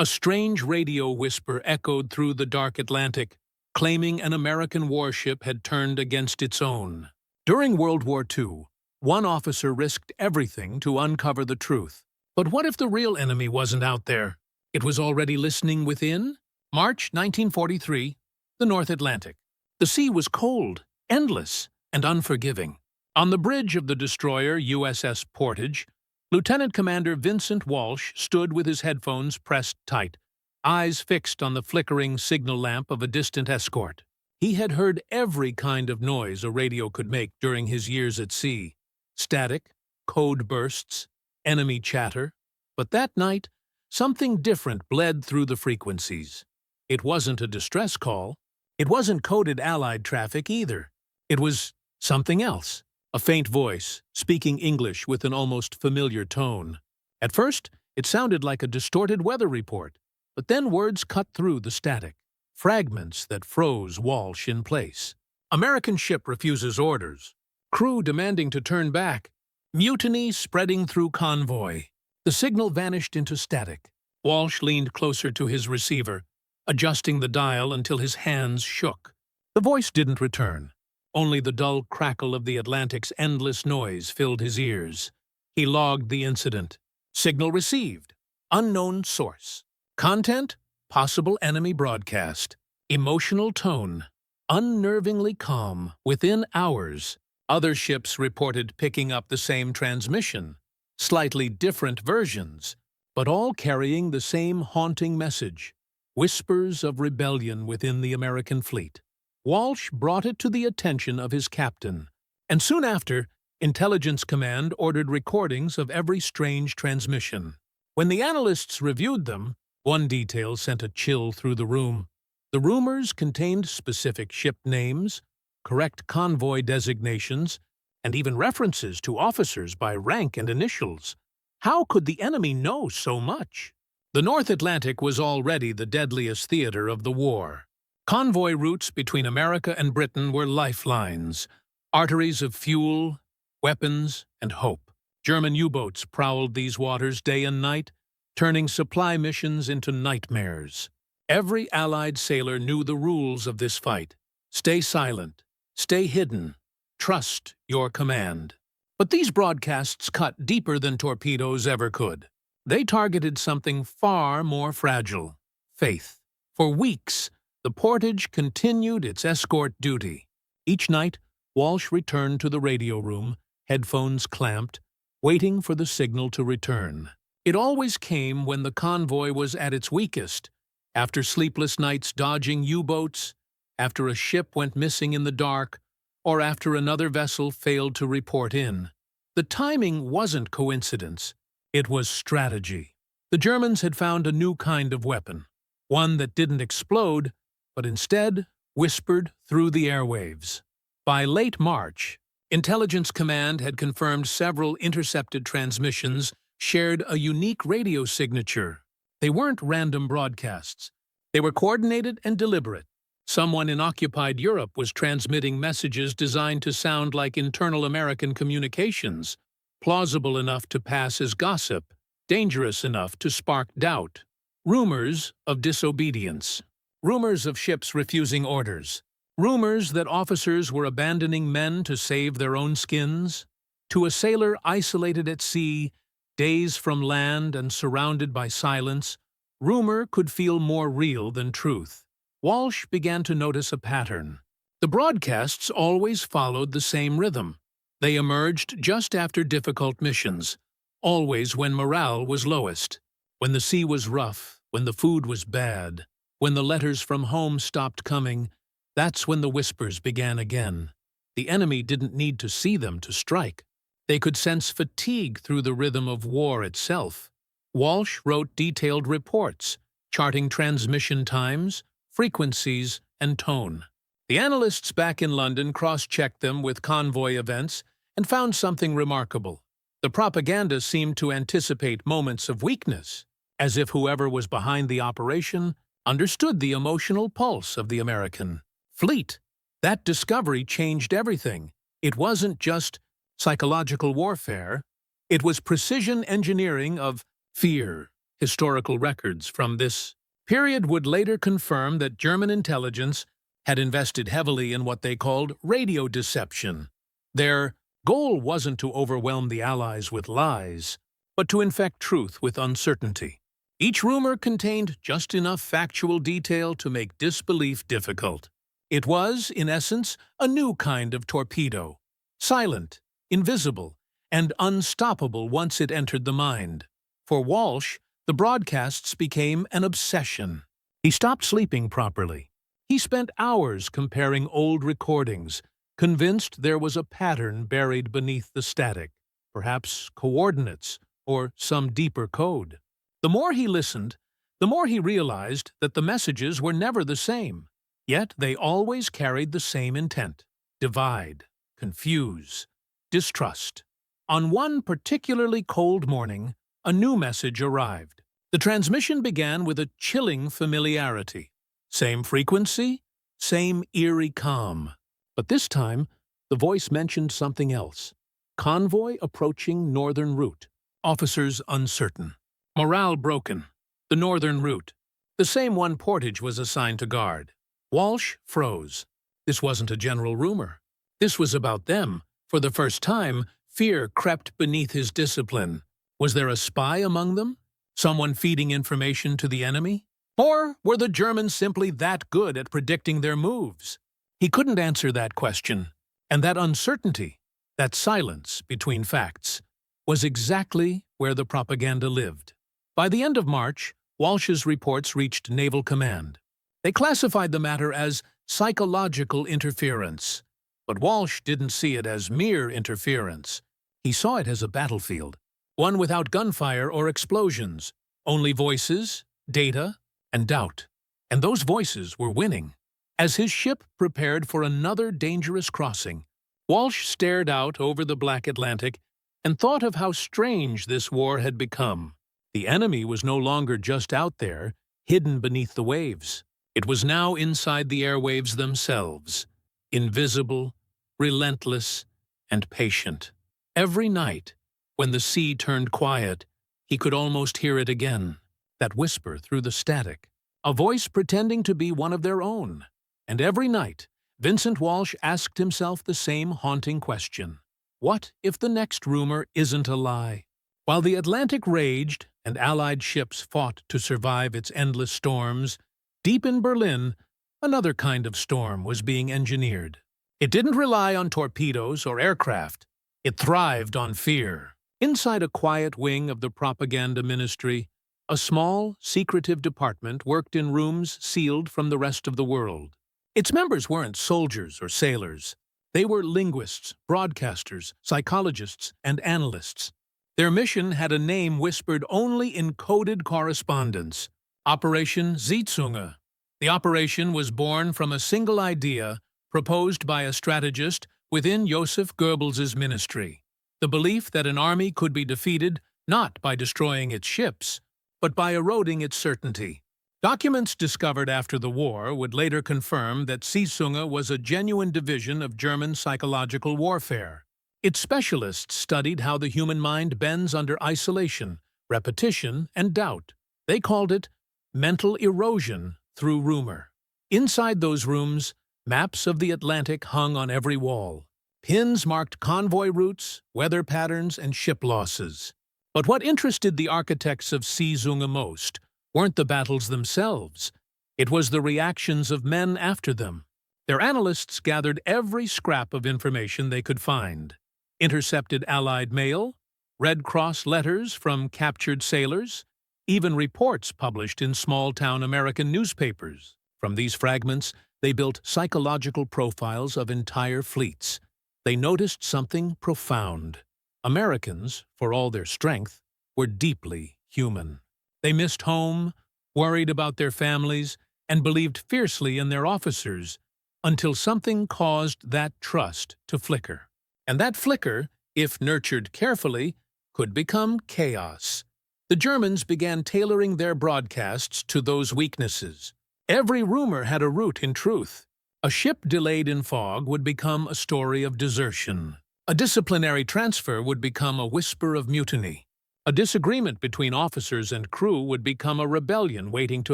A strange radio whisper echoed through the dark Atlantic, claiming an American warship had turned against its own. During World War II, one officer risked everything to uncover the truth. But what if the real enemy wasn't out there? It was already listening within? March 1943, the North Atlantic. The sea was cold, endless, and unforgiving. On the bridge of the destroyer USS Portage, Lieutenant Commander Vincent Walsh stood with his headphones pressed tight, eyes fixed on the flickering signal lamp of a distant escort. He had heard every kind of noise a radio could make during his years at sea. Static, code bursts, enemy chatter. But that night, something different bled through the frequencies. It wasn't a distress call. It wasn't coded Allied traffic either. It was something else. A faint voice, speaking English with an almost familiar tone. At first, it sounded like a distorted weather report, but then words cut through the static. Fragments that froze Walsh in place. American ship refuses orders. Crew demanding to turn back. Mutiny spreading through convoy. The signal vanished into static. Walsh leaned closer to his receiver, adjusting the dial until his hands shook. The voice didn't return. Only the dull crackle of the Atlantic's endless noise filled his ears. He logged the incident. Signal received. Unknown source. Content: possible enemy broadcast. Emotional tone: unnervingly calm. Within hours, other ships reported picking up the same transmission. Slightly different versions, but all carrying the same haunting message. Whispers of rebellion within the American fleet. Walsh brought it to the attention of his captain, and soon after, Intelligence Command ordered recordings of every strange transmission. When the analysts reviewed them, one detail sent a chill through the room. The rumors contained specific ship names, correct convoy designations, and even references to officers by rank and initials. How could the enemy know so much? The North Atlantic was already the deadliest theater of the war. Convoy routes between America and Britain were lifelines, arteries of fuel, weapons, and hope. German U-boats prowled these waters day and night, turning supply missions into nightmares. Every Allied sailor knew the rules of this fight. Stay silent, stay hidden, trust your command. But these broadcasts cut deeper than torpedoes ever could. They targeted something far more fragile: faith. For weeks, the Portage continued its escort duty. Each night, Walsh returned to the radio room, headphones clamped, waiting for the signal to return. It always came when the convoy was at its weakest, after sleepless nights dodging U-boats, after a ship went missing in the dark, or after another vessel failed to report in. The timing wasn't coincidence. It was strategy. The Germans had found a new kind of weapon, one that didn't explode, but instead whispered through the airwaves. By late March, Intelligence Command had confirmed several intercepted transmissions shared a unique radio signature. They weren't random broadcasts. They were coordinated and deliberate. Someone in occupied Europe was transmitting messages designed to sound like internal American communications, plausible enough to pass as gossip, dangerous enough to spark doubt. Rumors of disobedience. Rumors of ships refusing orders. Rumors that officers were abandoning men to save their own skins. To a sailor isolated at sea, days from land and surrounded by silence, rumor could feel more real than truth. Walsh began to notice a pattern. The broadcasts always followed the same rhythm. They emerged just after difficult missions, always when morale was lowest, when the sea was rough, when the food was bad, when the letters from home stopped coming. That's when the whispers began again. The enemy didn't need to see them to strike. They could sense fatigue through the rhythm of war itself. Walsh wrote detailed reports, charting transmission times, frequencies, and tone. The analysts back in London cross-checked them with convoy events and found something remarkable. The propaganda seemed to anticipate moments of weakness, as if whoever was behind the operation understood the emotional pulse of the American fleet. That discovery changed everything. It wasn't just psychological warfare. It was precision engineering of fear, historical records from this period would later confirm that German intelligence had invested heavily in what they called radio deception. Their goal wasn't to overwhelm the Allies with lies, but to infect truth with uncertainty. Each rumor contained just enough factual detail to make disbelief difficult. It was, in essence, a new kind of torpedo, silent, invisible, and unstoppable once it entered the mind. For Walsh, the broadcasts became an obsession. He stopped sleeping properly. He spent hours comparing old recordings, convinced there was a pattern buried beneath the static, perhaps coordinates or some deeper code. The more he listened, the more he realized that the messages were never the same, yet they always carried the same intent: divide, confuse, distrust. On one particularly cold morning, a new message arrived. The transmission began with a chilling familiarity. Same frequency, same eerie calm. But this time, the voice mentioned something else. Convoy approaching northern route. Officers uncertain. Morale broken. The northern route. The same one Portage was assigned to guard. Walsh froze. This wasn't a general rumor. This was about them. For the first time, fear crept beneath his discipline. Was there a spy among them? Someone feeding information to the enemy? Or were the Germans simply that good at predicting their moves? He couldn't answer that question, and that uncertainty, that silence between facts, was exactly where the propaganda lived. By the end of March, Walsh's reports reached Naval Command. They classified the matter as psychological interference. But Walsh didn't see it as mere interference. He saw it as a battlefield, one without gunfire or explosions, only voices, data, and doubt. And those voices were winning. As his ship prepared for another dangerous crossing, Walsh stared out over the Black Atlantic and thought of how strange this war had become. The enemy was no longer just out there, hidden beneath the waves. It was now inside the airwaves themselves, invisible, relentless, and patient. Every night, when the sea turned quiet, he could almost hear it again, that whisper through the static, a voice pretending to be one of their own. And every night, Vincent Walsh asked himself the same haunting question. What if the next rumor isn't a lie? While the Atlantic raged and Allied ships fought to survive its endless storms, deep in Berlin, another kind of storm was being engineered. It didn't rely on torpedoes or aircraft. It thrived on fear. Inside a quiet wing of the propaganda ministry, a small, secretive department worked in rooms sealed from the rest of the world. Its members weren't soldiers or sailors. They were linguists, broadcasters, psychologists, and analysts. Their mission had a name whispered only in coded correspondence: Operation Sitzunge. The operation was born from a single idea proposed by a strategist within Joseph Goebbels's ministry: the belief that an army could be defeated not by destroying its ships, but by eroding its certainty. Documents discovered after the war would later confirm that Sitzunge was a genuine division of German psychological warfare. Its specialists studied how the human mind bends under isolation, repetition, and doubt. They called it mental erosion through rumor. Inside those rooms, maps of the Atlantic hung on every wall. Pins marked convoy routes, weather patterns, and ship losses. But what interested the architects of Sitzunge most weren't the battles themselves. It was the reactions of men after them. Their analysts gathered every scrap of information they could find: intercepted Allied mail, Red Cross letters from captured sailors, even reports published in small-town American newspapers. From these fragments, they built psychological profiles of entire fleets. They noticed something profound. Americans, for all their strength, were deeply human. They missed home, worried about their families, and believed fiercely in their officers until something caused that trust to flicker. And that flicker, if nurtured carefully, could become chaos. The Germans began tailoring their broadcasts to those weaknesses. Every rumor had a root in truth. A ship delayed in fog would become a story of desertion. A disciplinary transfer would become a whisper of mutiny. A disagreement between officers and crew would become a rebellion waiting to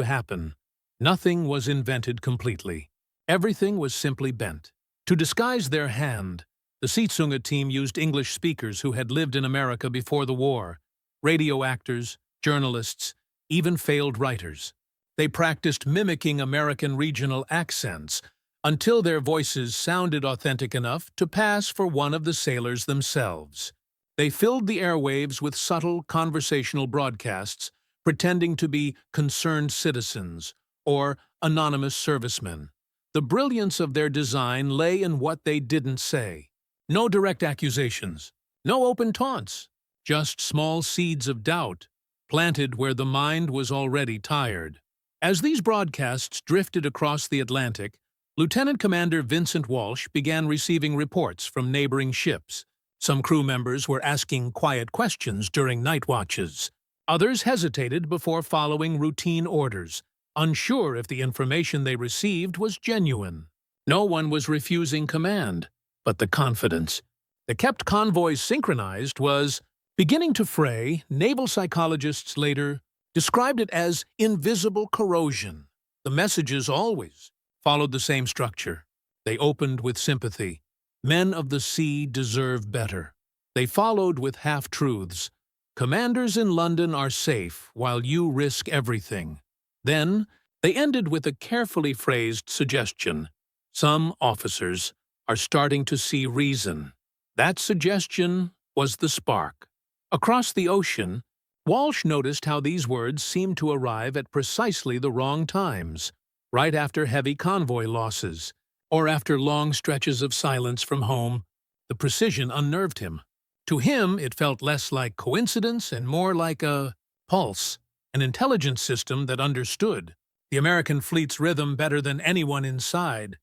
happen. Nothing was invented completely. Everything was simply bent. To disguise their hand, the Seetsunga team used English speakers who had lived in America before the war, radio actors, journalists, even failed writers. They practiced mimicking American regional accents until their voices sounded authentic enough to pass for one of the sailors themselves. They filled the airwaves with subtle conversational broadcasts, pretending to be concerned citizens or anonymous servicemen. The brilliance of their design lay in what they didn't say. No direct accusations, no open taunts, just small seeds of doubt, planted where the mind was already tired. As these broadcasts drifted across the Atlantic, Lieutenant Commander Vincent Walsh began receiving reports from neighboring ships. Some crew members were asking quiet questions during night watches. Others hesitated before following routine orders, unsure if the information they received was genuine. No one was refusing command, but the confidence that kept convoys synchronized was beginning to fray. Naval psychologists later described it as invisible corrosion. The messages always followed the same structure. They opened with sympathy. Men of the sea deserve better. They followed with half-truths. Commanders in London are safe while you risk everything. Then, they ended with a carefully phrased suggestion. Some officers are starting to see reason. That suggestion was the spark. Across the ocean, Walsh noticed how these words seemed to arrive at precisely the wrong times, right after heavy convoy losses, or after long stretches of silence from home. The precision unnerved him. To him, it felt less like coincidence and more like a pulse, an intelligence system that understood the American fleet's rhythm better than anyone inside.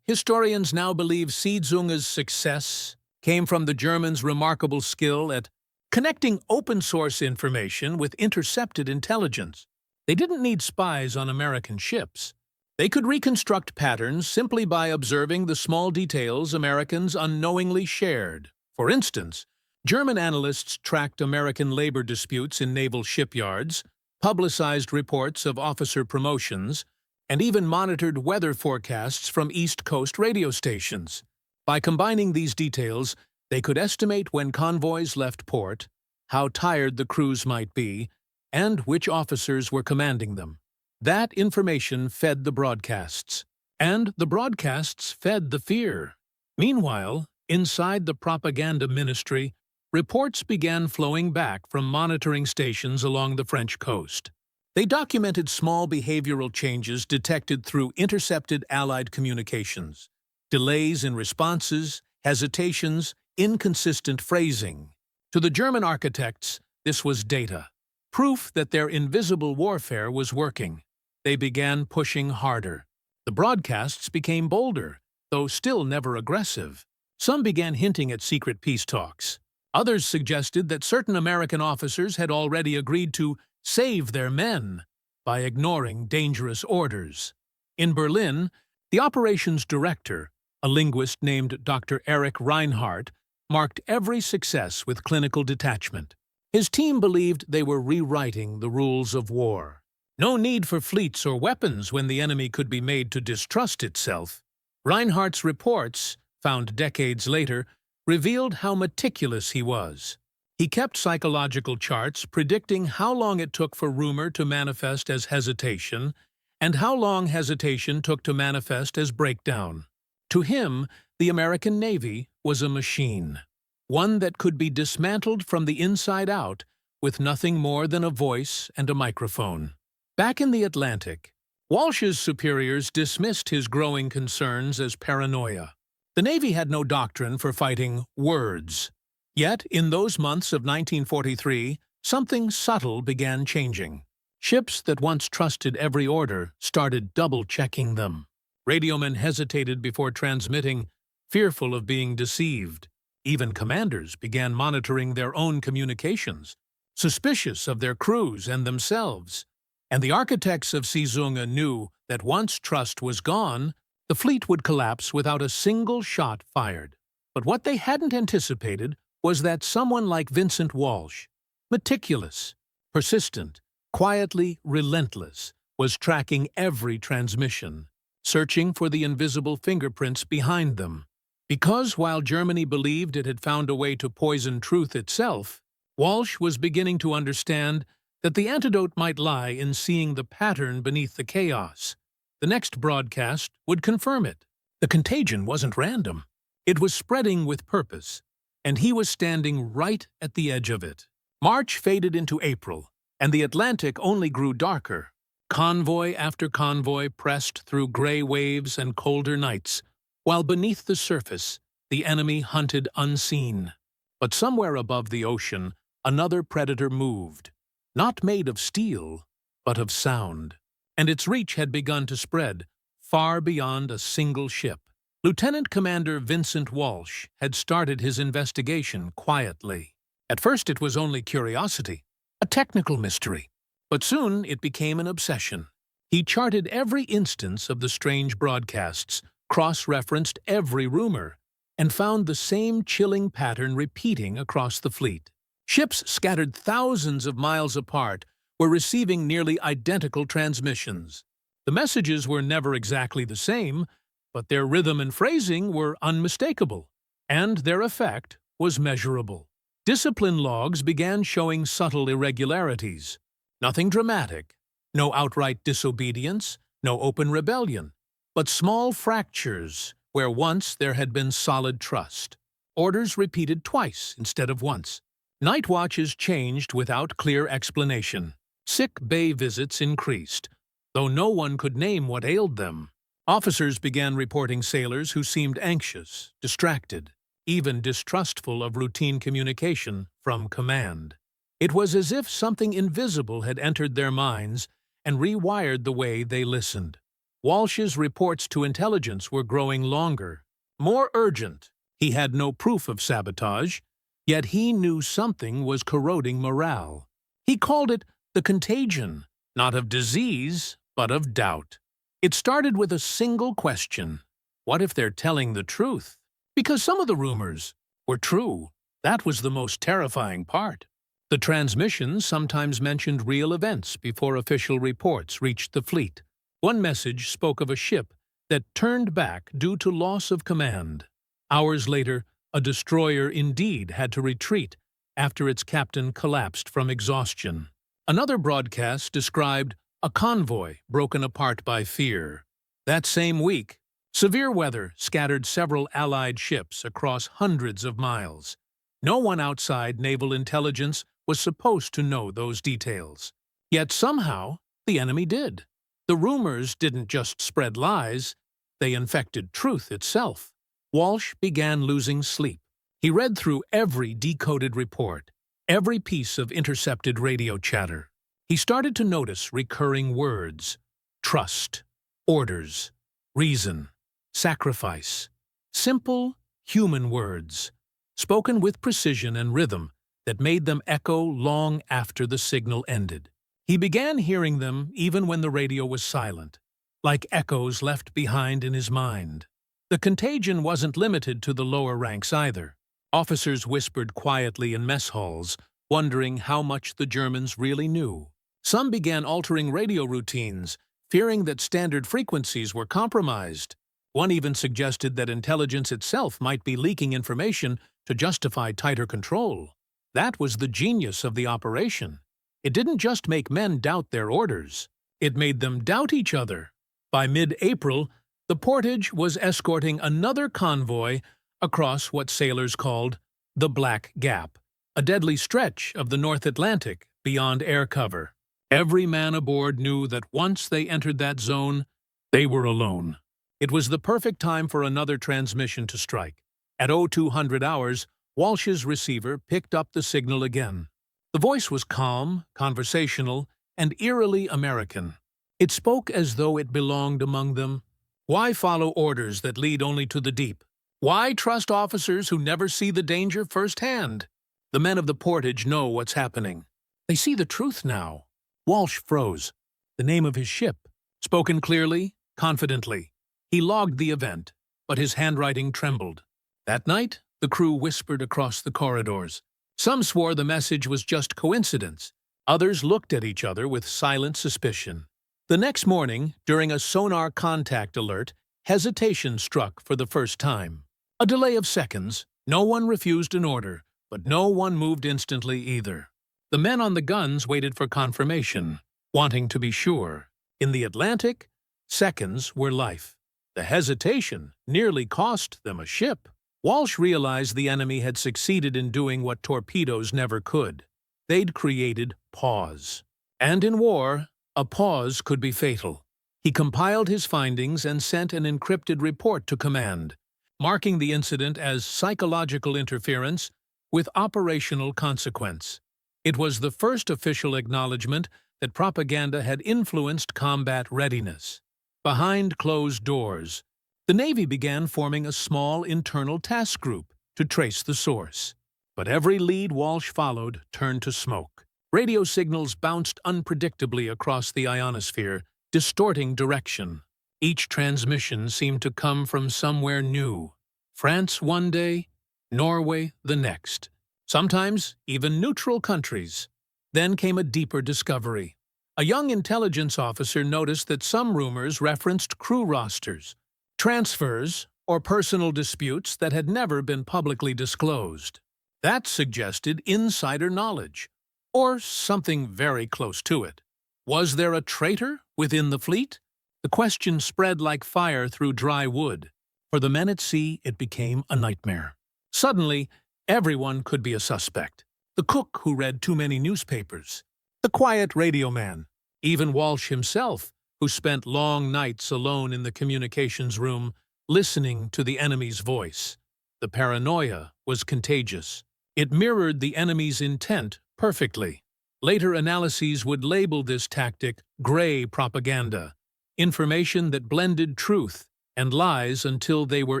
Historians now believe Seetsunga's success came from the Germans' remarkable skill at connecting open-source information with intercepted intelligence. They didn't need spies on American ships. They could reconstruct patterns simply by observing the small details Americans unknowingly shared. For instance, German analysts tracked American labor disputes in naval shipyards, publicized reports of officer promotions, and even monitored weather forecasts from East Coast radio stations. By combining these details, they could estimate when convoys left port, how tired the crews might be, and which officers were commanding them. That information fed the broadcasts, and the broadcasts fed the fear. Meanwhile, inside the propaganda ministry, reports began flowing back from monitoring stations along the French coast. They documented small behavioral changes detected through intercepted Allied communications, delays in responses, hesitations, inconsistent phrasing. To the German architects, this was data, proof that their invisible warfare was working. They began pushing harder. The broadcasts became bolder, though still never aggressive. Some began hinting at secret peace talks. Others suggested that certain American officers had already agreed to save their men by ignoring dangerous orders. In Berlin, the operations director, a linguist named Dr. Erich Reinhardt, marked every success with clinical detachment. His team believed they were rewriting the rules of war. No need for fleets or weapons when the enemy could be made to distrust itself. Reinhardt's reports, found decades later, revealed how meticulous he was. He kept psychological charts predicting how long it took for rumor to manifest as hesitation and how long hesitation took to manifest as breakdown. To him, the American Navy was a machine, one that could be dismantled from the inside out with nothing more than a voice and a microphone. Back in the Atlantic, Walsh's superiors dismissed his growing concerns as paranoia. The Navy had no doctrine for fighting words. Yet, in those months of 1943, something subtle began changing. Ships that once trusted every order started double-checking them. Radiomen hesitated before transmitting, fearful of being deceived. Even commanders began monitoring their own communications, suspicious of their crews and themselves. And the architects of Seetsunga knew that once trust was gone, the fleet would collapse without a single shot fired. But what they hadn't anticipated was that someone like Vincent Walsh, Meticulous, persistent, quietly relentless, was tracking every transmission, searching for the invisible fingerprints behind them. Because while Germany believed it had found a way to poison truth itself, Walsh was beginning to understand that the antidote might lie in seeing the pattern beneath the chaos. The next broadcast would confirm it. The contagion wasn't random. It was spreading with purpose, and he was standing right at the edge of it. March faded into April, and the Atlantic only grew darker. Convoy after convoy pressed through gray waves and colder nights, while beneath the surface, the enemy hunted unseen. But somewhere above the ocean, another predator moved, not made of steel, but of sound. And its reach had begun to spread, far beyond a single ship. Lieutenant Commander Vincent Walsh had started his investigation quietly. At first it was only curiosity, a technical mystery. But soon it became an obsession. He charted every instance of the strange broadcasts, cross-referenced every rumor, and found the same chilling pattern repeating across the fleet. Ships scattered thousands of miles apart were receiving nearly identical transmissions. The messages were never exactly the same, but their rhythm and phrasing were unmistakable, and their effect was measurable. Discipline logs began showing subtle irregularities. Nothing dramatic, no outright disobedience, no open rebellion, but small fractures where once there had been solid trust. Orders repeated twice instead of once. Night watches changed without clear explanation. Sick bay visits increased, though no one could name what ailed them. Officers began reporting sailors who seemed anxious, distracted, even distrustful of routine communication from command. It was as if something invisible had entered their minds and rewired the way they listened. Walsh's reports to intelligence were growing longer, more urgent. He had no proof of sabotage, yet he knew something was corroding morale. He called it the contagion, not of disease, but of doubt. It started with a single question. What if they're telling the truth? Because some of the rumors were true. That was the most terrifying part. The transmissions sometimes mentioned real events before official reports reached the fleet. One message spoke of a ship that turned back due to loss of command. Hours later, a destroyer indeed had to retreat after its captain collapsed from exhaustion. Another broadcast described a convoy broken apart by fear. That same week, severe weather scattered several Allied ships across hundreds of miles. No one outside naval intelligence was supposed to know those details. Yet somehow, the enemy did. The rumors didn't just spread lies, they infected truth itself. Walsh began losing sleep. He read through every decoded report, every piece of intercepted radio chatter. He started to notice recurring words: trust, orders, reason, sacrifice. Simple, human words, spoken with precision and rhythm that made them echo long after the signal ended. He began hearing them even when the radio was silent, like echoes left behind in his mind. The contagion wasn't limited to the lower ranks either. Officers whispered quietly in mess halls, wondering how much the Germans really knew. Some began altering radio routines, fearing that standard frequencies were compromised. One even suggested that intelligence itself might be leaking information to justify tighter control. That was the genius of the operation. It didn't just make men doubt their orders, it made them doubt each other. By mid-April, the Portage was escorting another convoy across what sailors called the Black Gap, a deadly stretch of the North Atlantic beyond air cover. Every man aboard knew that once they entered that zone, they were alone. It was the perfect time for another transmission to strike. At 0200 hours, Walsh's receiver picked up the signal again. The voice was calm, conversational, and eerily American. It spoke as though it belonged among them. Why follow orders that lead only to the deep? Why trust officers who never see the danger firsthand? The men of the Portage know what's happening. They see the truth now. Walsh froze. The name of his ship, spoken clearly, confidently. He logged the event, but his handwriting trembled. That night, the crew whispered across the corridors. Some swore the message was just coincidence. Others looked at each other with silent suspicion. The next morning, during a sonar contact alert, hesitation struck for the first time. A delay of seconds. No one refused an order, but no one moved instantly either. The men on the guns waited for confirmation, wanting to be sure. In the Atlantic, seconds were life. The hesitation nearly cost them a ship. Walsh realized the enemy had succeeded in doing what torpedoes never could. They'd created pause. And in war, a pause could be fatal. He compiled his findings and sent an encrypted report to command, marking the incident as psychological interference with operational consequence. It was the first official acknowledgement that propaganda had influenced combat readiness. Behind closed doors, the Navy began forming a small internal task group to trace the source. But every lead Walsh followed turned to smoke. Radio signals bounced unpredictably across the ionosphere, distorting direction. Each transmission seemed to come from somewhere new. France one day, Norway the next. Sometimes even neutral countries. Then came a deeper discovery. A young intelligence officer noticed that some rumors referenced crew rosters, transfers, or personal disputes that had never been publicly disclosed. That suggested insider knowledge, or something very close to it. Was there a traitor within the fleet? The question spread like fire through dry wood. For the men at sea, it became a nightmare. Suddenly, everyone could be a suspect. The cook who read too many newspapers, the quiet radio man, even Walsh himself, who spent long nights alone in the communications room, listening to the enemy's voice. The paranoia was contagious. It mirrored the enemy's intent perfectly. Later analyses would label this tactic gray propaganda, information that blended truth and lies until they were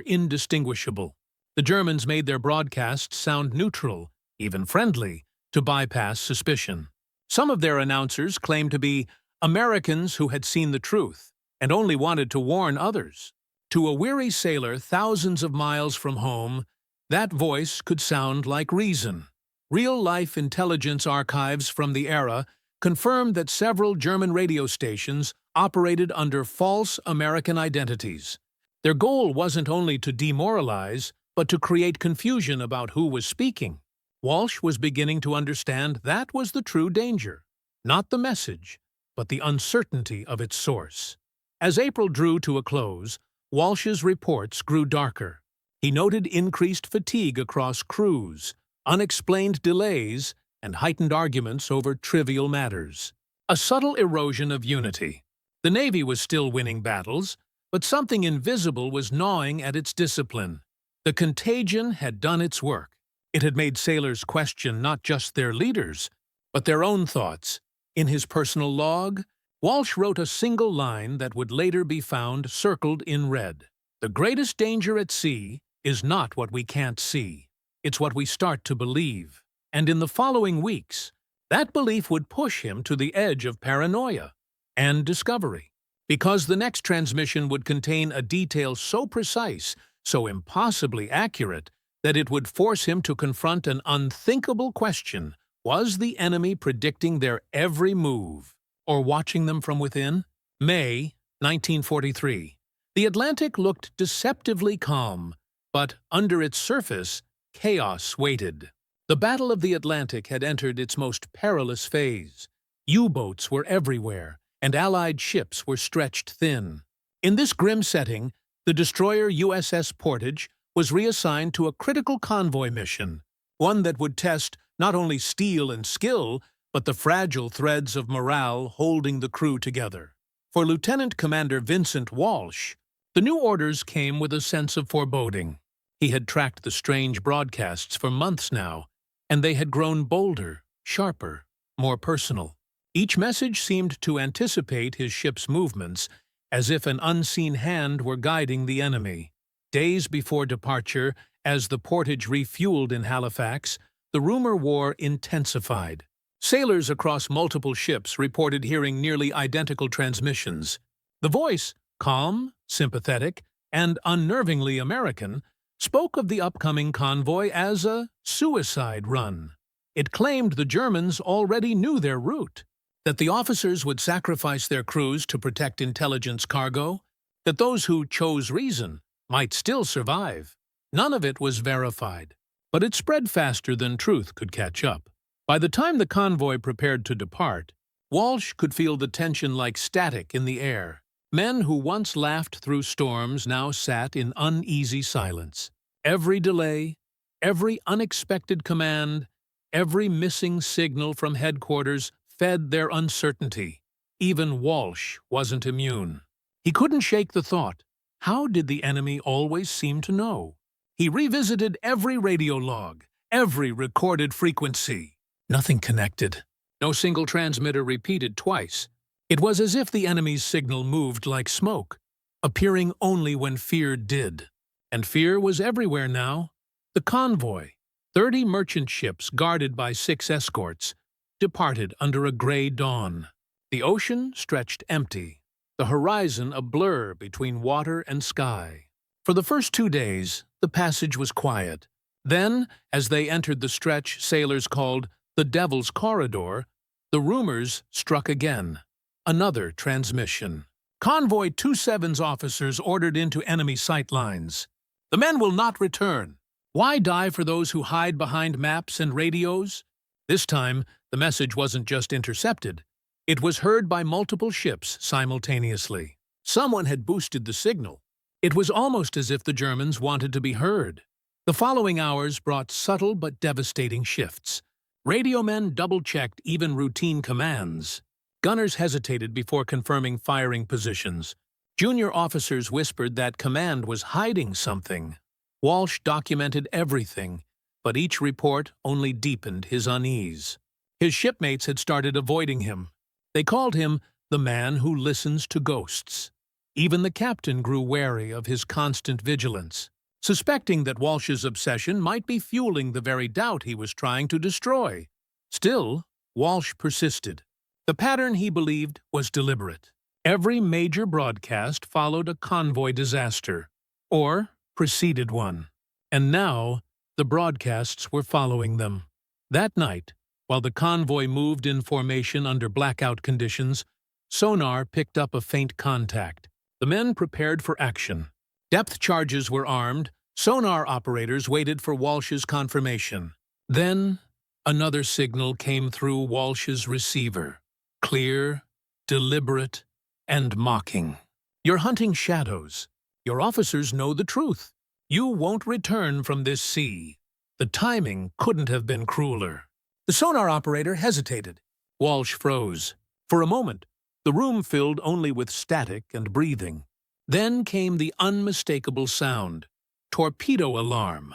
indistinguishable. The Germans made their broadcasts sound neutral, even friendly, to bypass suspicion. Some of their announcers claimed to be Americans who had seen the truth and only wanted to warn others. To a weary sailor thousands of miles from home, that voice could sound like reason. Real-life intelligence archives from the era confirmed that several German radio stations operated under false American identities. Their goal wasn't only to demoralize, but to create confusion about who was speaking. Walsh was beginning to understand that was the true danger, not the message, but the uncertainty of its source. As April drew to a close, Walsh's reports grew darker. He noted increased fatigue across crews, unexplained delays, and heightened arguments over trivial matters. A subtle erosion of unity. The Navy was still winning battles, but something invisible was gnawing at its discipline. The contagion had done its work. It had made sailors question not just their leaders, but their own thoughts. In his personal log, Walsh wrote a single line that would later be found circled in red. The greatest danger at sea is not what we can't see. It's what we start to believe. And in the following weeks, that belief would push him to the edge of paranoia and discovery. Because the next transmission would contain a detail so precise, so impossibly accurate, that it would force him to confront an unthinkable question. Was the enemy predicting their every move, or watching them from within? May 1943. The Atlantic looked deceptively calm, but under its surface, chaos waited. The Battle of the Atlantic had entered its most perilous phase. U-boats were everywhere, and Allied ships were stretched thin. In this grim setting, the destroyer USS Portage was reassigned to a critical convoy mission, one that would test not only steel and skill, but the fragile threads of morale holding the crew together. For Lieutenant Commander Vincent Walsh, the new orders came with a sense of foreboding. He had tracked the strange broadcasts for months now, and they had grown bolder, sharper, more personal. Each message seemed to anticipate his ship's movements, as if an unseen hand were guiding the enemy. Days before departure, as the Portage refueled in Halifax, the rumor war intensified. Sailors across multiple ships reported hearing nearly identical transmissions. The voice, calm, sympathetic, and unnervingly American, spoke of the upcoming convoy as a suicide run. It claimed the Germans already knew their route, that the officers would sacrifice their crews to protect intelligence cargo, that those who chose reason might still survive. None of it was verified, but it spread faster than truth could catch up. By the time the convoy prepared to depart, Walsh could feel the tension like static in the air. Men who once laughed through storms now sat in uneasy silence. Every delay, every unexpected command, every missing signal from headquarters fed their uncertainty. Even Walsh wasn't immune. He couldn't shake the thought, how did the enemy always seem to know? He revisited every radio log, every recorded frequency. Nothing connected. No single transmitter repeated twice. It was as if the enemy's signal moved like smoke, appearing only when fear did. And fear was everywhere now. The convoy, 30 merchant ships guarded by 6 escorts, departed under a gray dawn. The ocean stretched empty, the horizon a blur between water and sky. For the first 2 days, the passage was quiet. Then, as they entered the stretch sailors called the Devil's Corridor, the rumors struck again. Another transmission. Convoy 27's officers ordered into enemy sight lines. The men will not return. Why die for those who hide behind maps and radios? This time, the message wasn't just intercepted. It was heard by multiple ships simultaneously. Someone had boosted the signal. It was almost as if the Germans wanted to be heard. The following hours brought subtle but devastating shifts. Radio men double-checked even routine commands. Gunners hesitated before confirming firing positions. Junior officers whispered that command was hiding something. Walsh documented everything, but each report only deepened his unease. His shipmates had started avoiding him. They called him the man who listens to ghosts. Even the captain grew wary of his constant vigilance, suspecting that Walsh's obsession might be fueling the very doubt he was trying to destroy. Still, Walsh persisted. The pattern, he believed, was deliberate. Every major broadcast followed a convoy disaster, or preceded one. And now, the broadcasts were following them. That night, while the convoy moved in formation under blackout conditions, sonar picked up a faint contact. The men prepared for action. Depth charges were armed. Sonar operators waited for Walsh's confirmation. Then, another signal came through Walsh's receiver. Clear, deliberate, and mocking. You're hunting shadows. Your officers know the truth. You won't return from this sea. The timing couldn't have been crueler. The sonar operator hesitated. Walsh froze. For a moment, the room filled only with static and breathing. Then came the unmistakable sound. Torpedo alarm.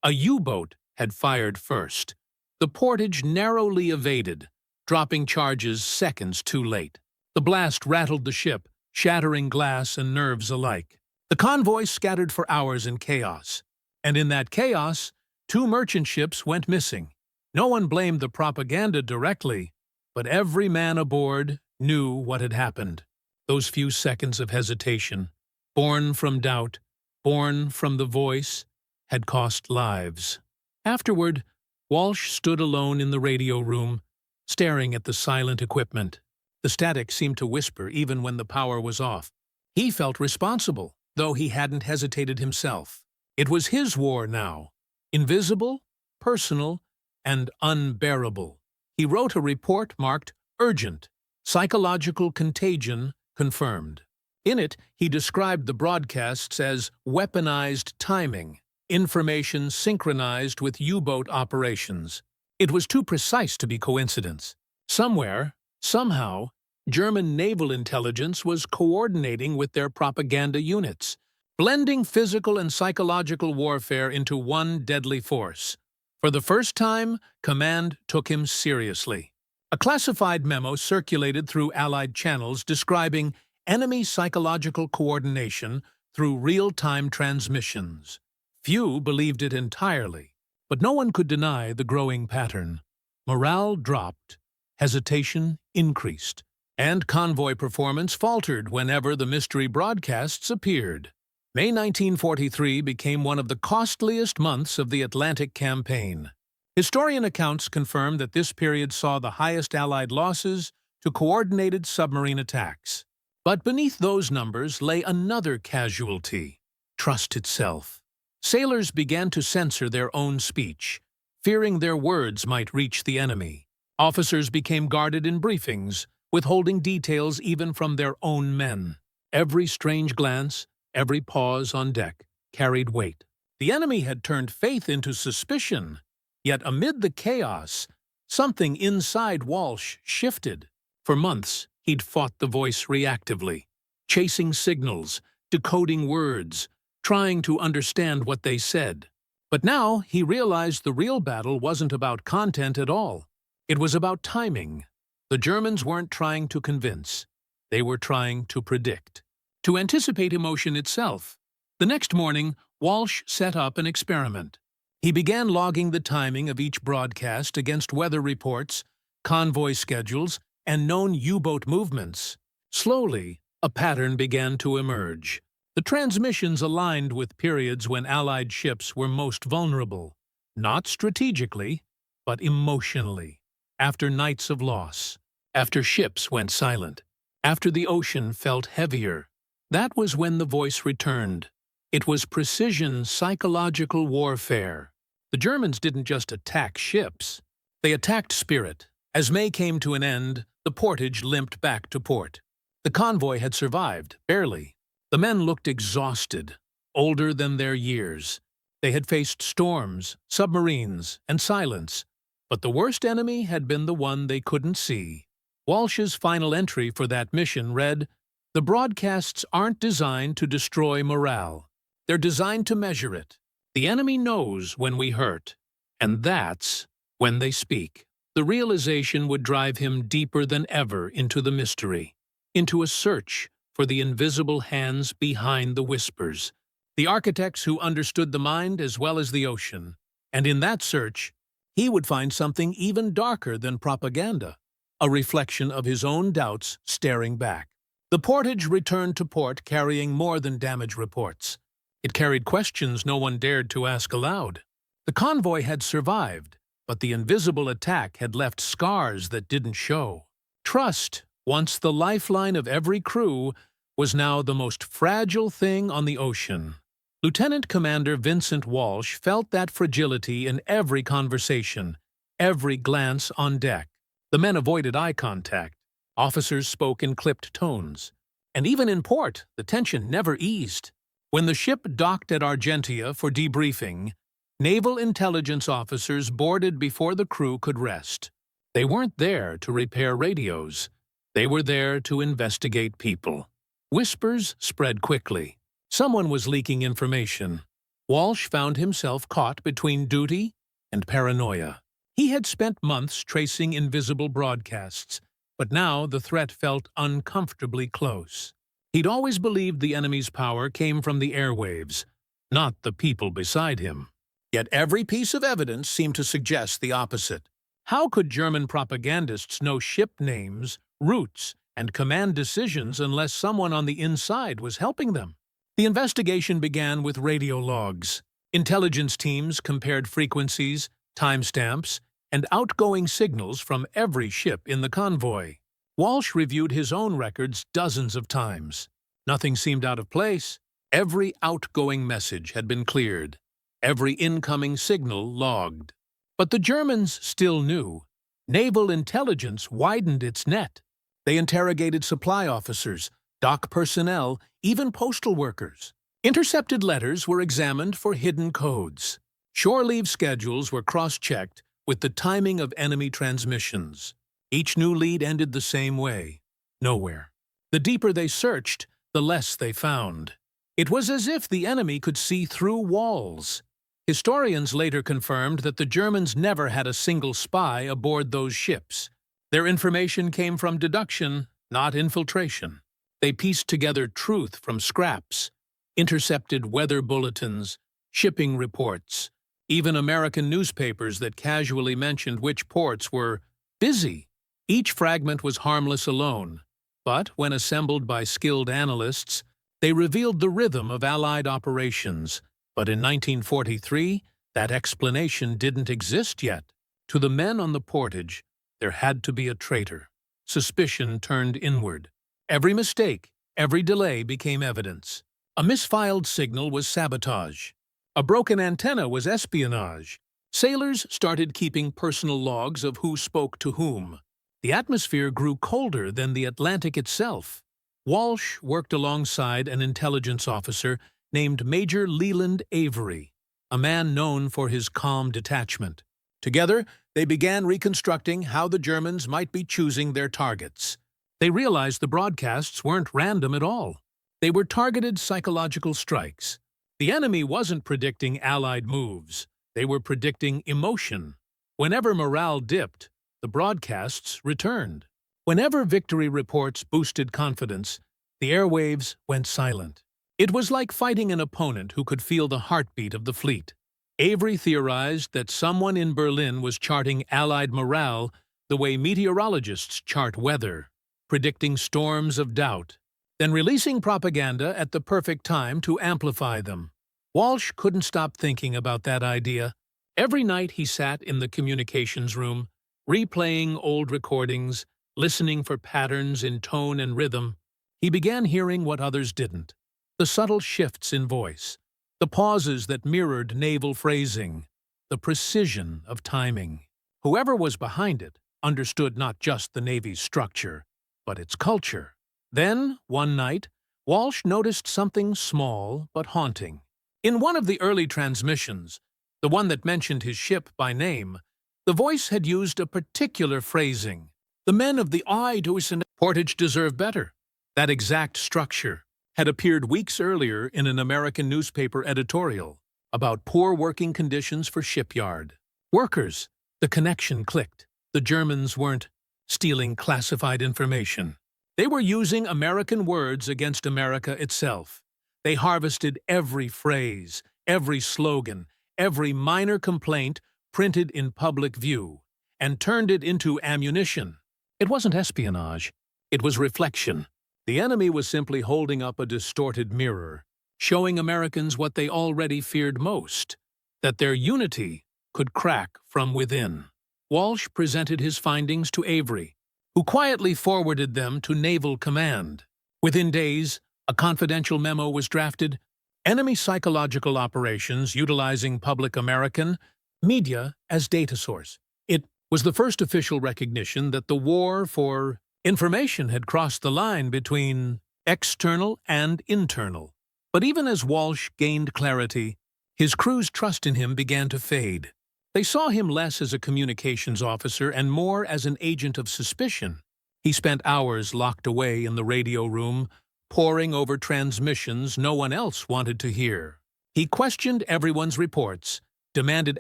A U-boat had fired first. The portage narrowly evaded, dropping charges seconds too late. The blast rattled the ship, shattering glass and nerves alike. The convoy scattered for hours in chaos. And in that chaos, 2 merchant ships went missing. No one blamed the propaganda directly, but every man aboard knew what had happened. Those few seconds of hesitation, born from doubt, born from the voice, had cost lives. Afterward, Walsh stood alone in the radio room, staring at the silent equipment. The static seemed to whisper even when the power was off. He felt responsible, though he hadn't hesitated himself. It was his war now, invisible, personal, and unbearable. He wrote a report marked Urgent, Psychological Contagion Confirmed. In it, he described the broadcasts as weaponized timing, information synchronized with U-boat operations. It was too precise to be coincidence. Somewhere, somehow, German naval intelligence was coordinating with their propaganda units, blending physical and psychological warfare into one deadly force. For the first time, command took him seriously. A classified memo circulated through Allied channels describing enemy psychological coordination through real-time transmissions. Few believed it entirely, but no one could deny the growing pattern. Morale dropped, hesitation increased, and convoy performance faltered whenever the mystery broadcasts appeared. May 1943 became one of the costliest months of the Atlantic campaign. Historian accounts confirm that this period saw the highest Allied losses to coordinated submarine attacks. But beneath those numbers lay another casualty: trust itself. Sailors began to censor their own speech, fearing their words might reach the enemy. Officers became guarded in briefings, withholding details even from their own men. Every strange glance, every pause on deck, carried weight. The enemy had turned faith into suspicion, yet amid the chaos, something inside Walsh shifted. For months, he'd fought the voice reactively, chasing signals, decoding words, trying to understand what they said. But now he realized the real battle wasn't about content at all. It was about timing. The Germans weren't trying to convince. They were trying to predict, to anticipate emotion itself. The next morning, Walsh set up an experiment. He began logging the timing of each broadcast against weather reports, convoy schedules, and known U-boat movements. Slowly, a pattern began to emerge. The transmissions aligned with periods when Allied ships were most vulnerable, not strategically, but emotionally. After nights of loss, after ships went silent, after the ocean felt heavier, that was when the voice returned. It was precision psychological warfare. The Germans didn't just attack ships. They attacked spirit. As May came to an end, the portage limped back to port. The convoy had survived, barely. The men looked exhausted, older than their years. They had faced storms, submarines, and silence, but the worst enemy had been the one they couldn't see. Walsh's final entry for that mission read, "The broadcasts aren't designed to destroy morale. They're designed to measure it. The enemy knows when we hurt, and that's when they speak." The realization would drive him deeper than ever into the mystery, into a search for the invisible hands behind the whispers, the architects who understood the mind as well as the ocean. And in that search, he would find something even darker than propaganda, a reflection of his own doubts staring back. The portage returned to port carrying more than damage reports. It carried questions no one dared to ask aloud. The convoy had survived, but the invisible attack had left scars that didn't show. Trust, once the lifeline of every crew, was now the most fragile thing on the ocean. Lieutenant Commander Vincent Walsh felt that fragility in every conversation, every glance on deck. The men avoided eye contact. Officers spoke in clipped tones. And even in port, the tension never eased. When the ship docked at Argentia for debriefing, naval intelligence officers boarded before the crew could rest. They weren't there to repair radios. They were there to investigate people. Whispers spread quickly. Someone was leaking information. Walsh found himself caught between duty and paranoia. He had spent months tracing invisible broadcasts, but now the threat felt uncomfortably close. He'd always believed the enemy's power came from the airwaves, not the people beside him. Yet every piece of evidence seemed to suggest the opposite. How could German propagandists know ship names, routes, and command decisions unless someone on the inside was helping them? The investigation began with radio logs. Intelligence teams compared frequencies, timestamps, and outgoing signals from every ship in the convoy. Walsh reviewed his own records dozens of times. Nothing seemed out of place. Every outgoing message had been cleared. Every incoming signal logged. But the Germans still knew. Naval intelligence widened its net. They interrogated supply officers, dock personnel, even postal workers. Intercepted letters were examined for hidden codes. Shore leave schedules were cross-checked with the timing of enemy transmissions. Each new lead ended the same way: nowhere. The deeper they searched, the less they found. It was as if the enemy could see through walls. Historians later confirmed that the Germans never had a single spy aboard those ships. Their information came from deduction, not infiltration. They pieced together truth from scraps, intercepted weather bulletins, shipping reports, even American newspapers that casually mentioned which ports were busy. Each fragment was harmless alone, but when assembled by skilled analysts, they revealed the rhythm of Allied operations. But in 1943, That explanation didn't exist yet. To the men on the portage, there had to be a traitor. Suspicion turned inward. Every mistake, every delay became evidence. A misfiled signal was sabotage. A broken antenna was espionage. Sailors started keeping personal logs of who spoke to whom. The atmosphere grew colder than the Atlantic itself. Walsh worked alongside an intelligence officer named Major Leland Avery, a man known for his calm detachment. Together, they began reconstructing how the Germans might be choosing their targets. They realized the broadcasts weren't random at all. They were targeted psychological strikes. The enemy wasn't predicting Allied moves. They were predicting emotion. Whenever morale dipped, the broadcasts returned. Whenever victory reports boosted confidence, the airwaves went silent. It was like fighting an opponent who could feel the heartbeat of the fleet. Avery theorized that someone in Berlin was charting Allied morale the way meteorologists chart weather, predicting storms of doubt, then releasing propaganda at the perfect time to amplify them. Walsh couldn't stop thinking about that idea. Every night he sat in the communications room, replaying old recordings, listening for patterns in tone and rhythm. He began hearing what others didn't: the subtle shifts in voice, the pauses that mirrored naval phrasing, the precision of timing. Whoever was behind it understood not just the Navy's structure, but its culture. Then, one night, Walsh noticed something small but haunting. In one of the early transmissions, the one that mentioned his ship by name, the voice had used a particular phrasing. The men of the WWII portage deserve better. That exact structure had appeared weeks earlier in an American newspaper editorial about poor working conditions for shipyard workers. The connection clicked. The Germans weren't stealing classified information. They were using American words against America itself. They harvested every phrase, every slogan, every minor complaint printed in public view, and turned it into ammunition. It wasn't espionage. It was reflection. The enemy was simply holding up a distorted mirror, showing Americans what they already feared most: that their unity could crack from within. Walsh presented his findings to Avery, who quietly forwarded them to Naval Command. Within days, a confidential memo was drafted: enemy psychological operations utilizing public American media as data source. It was the first official recognition that the war for information had crossed the line between external and internal. But even as Walsh gained clarity, his crew's trust in him began to fade. They saw him less as a communications officer and more as an agent of suspicion. He spent hours locked away in the radio room, poring over transmissions no one else wanted to hear. He questioned everyone's reports, demanded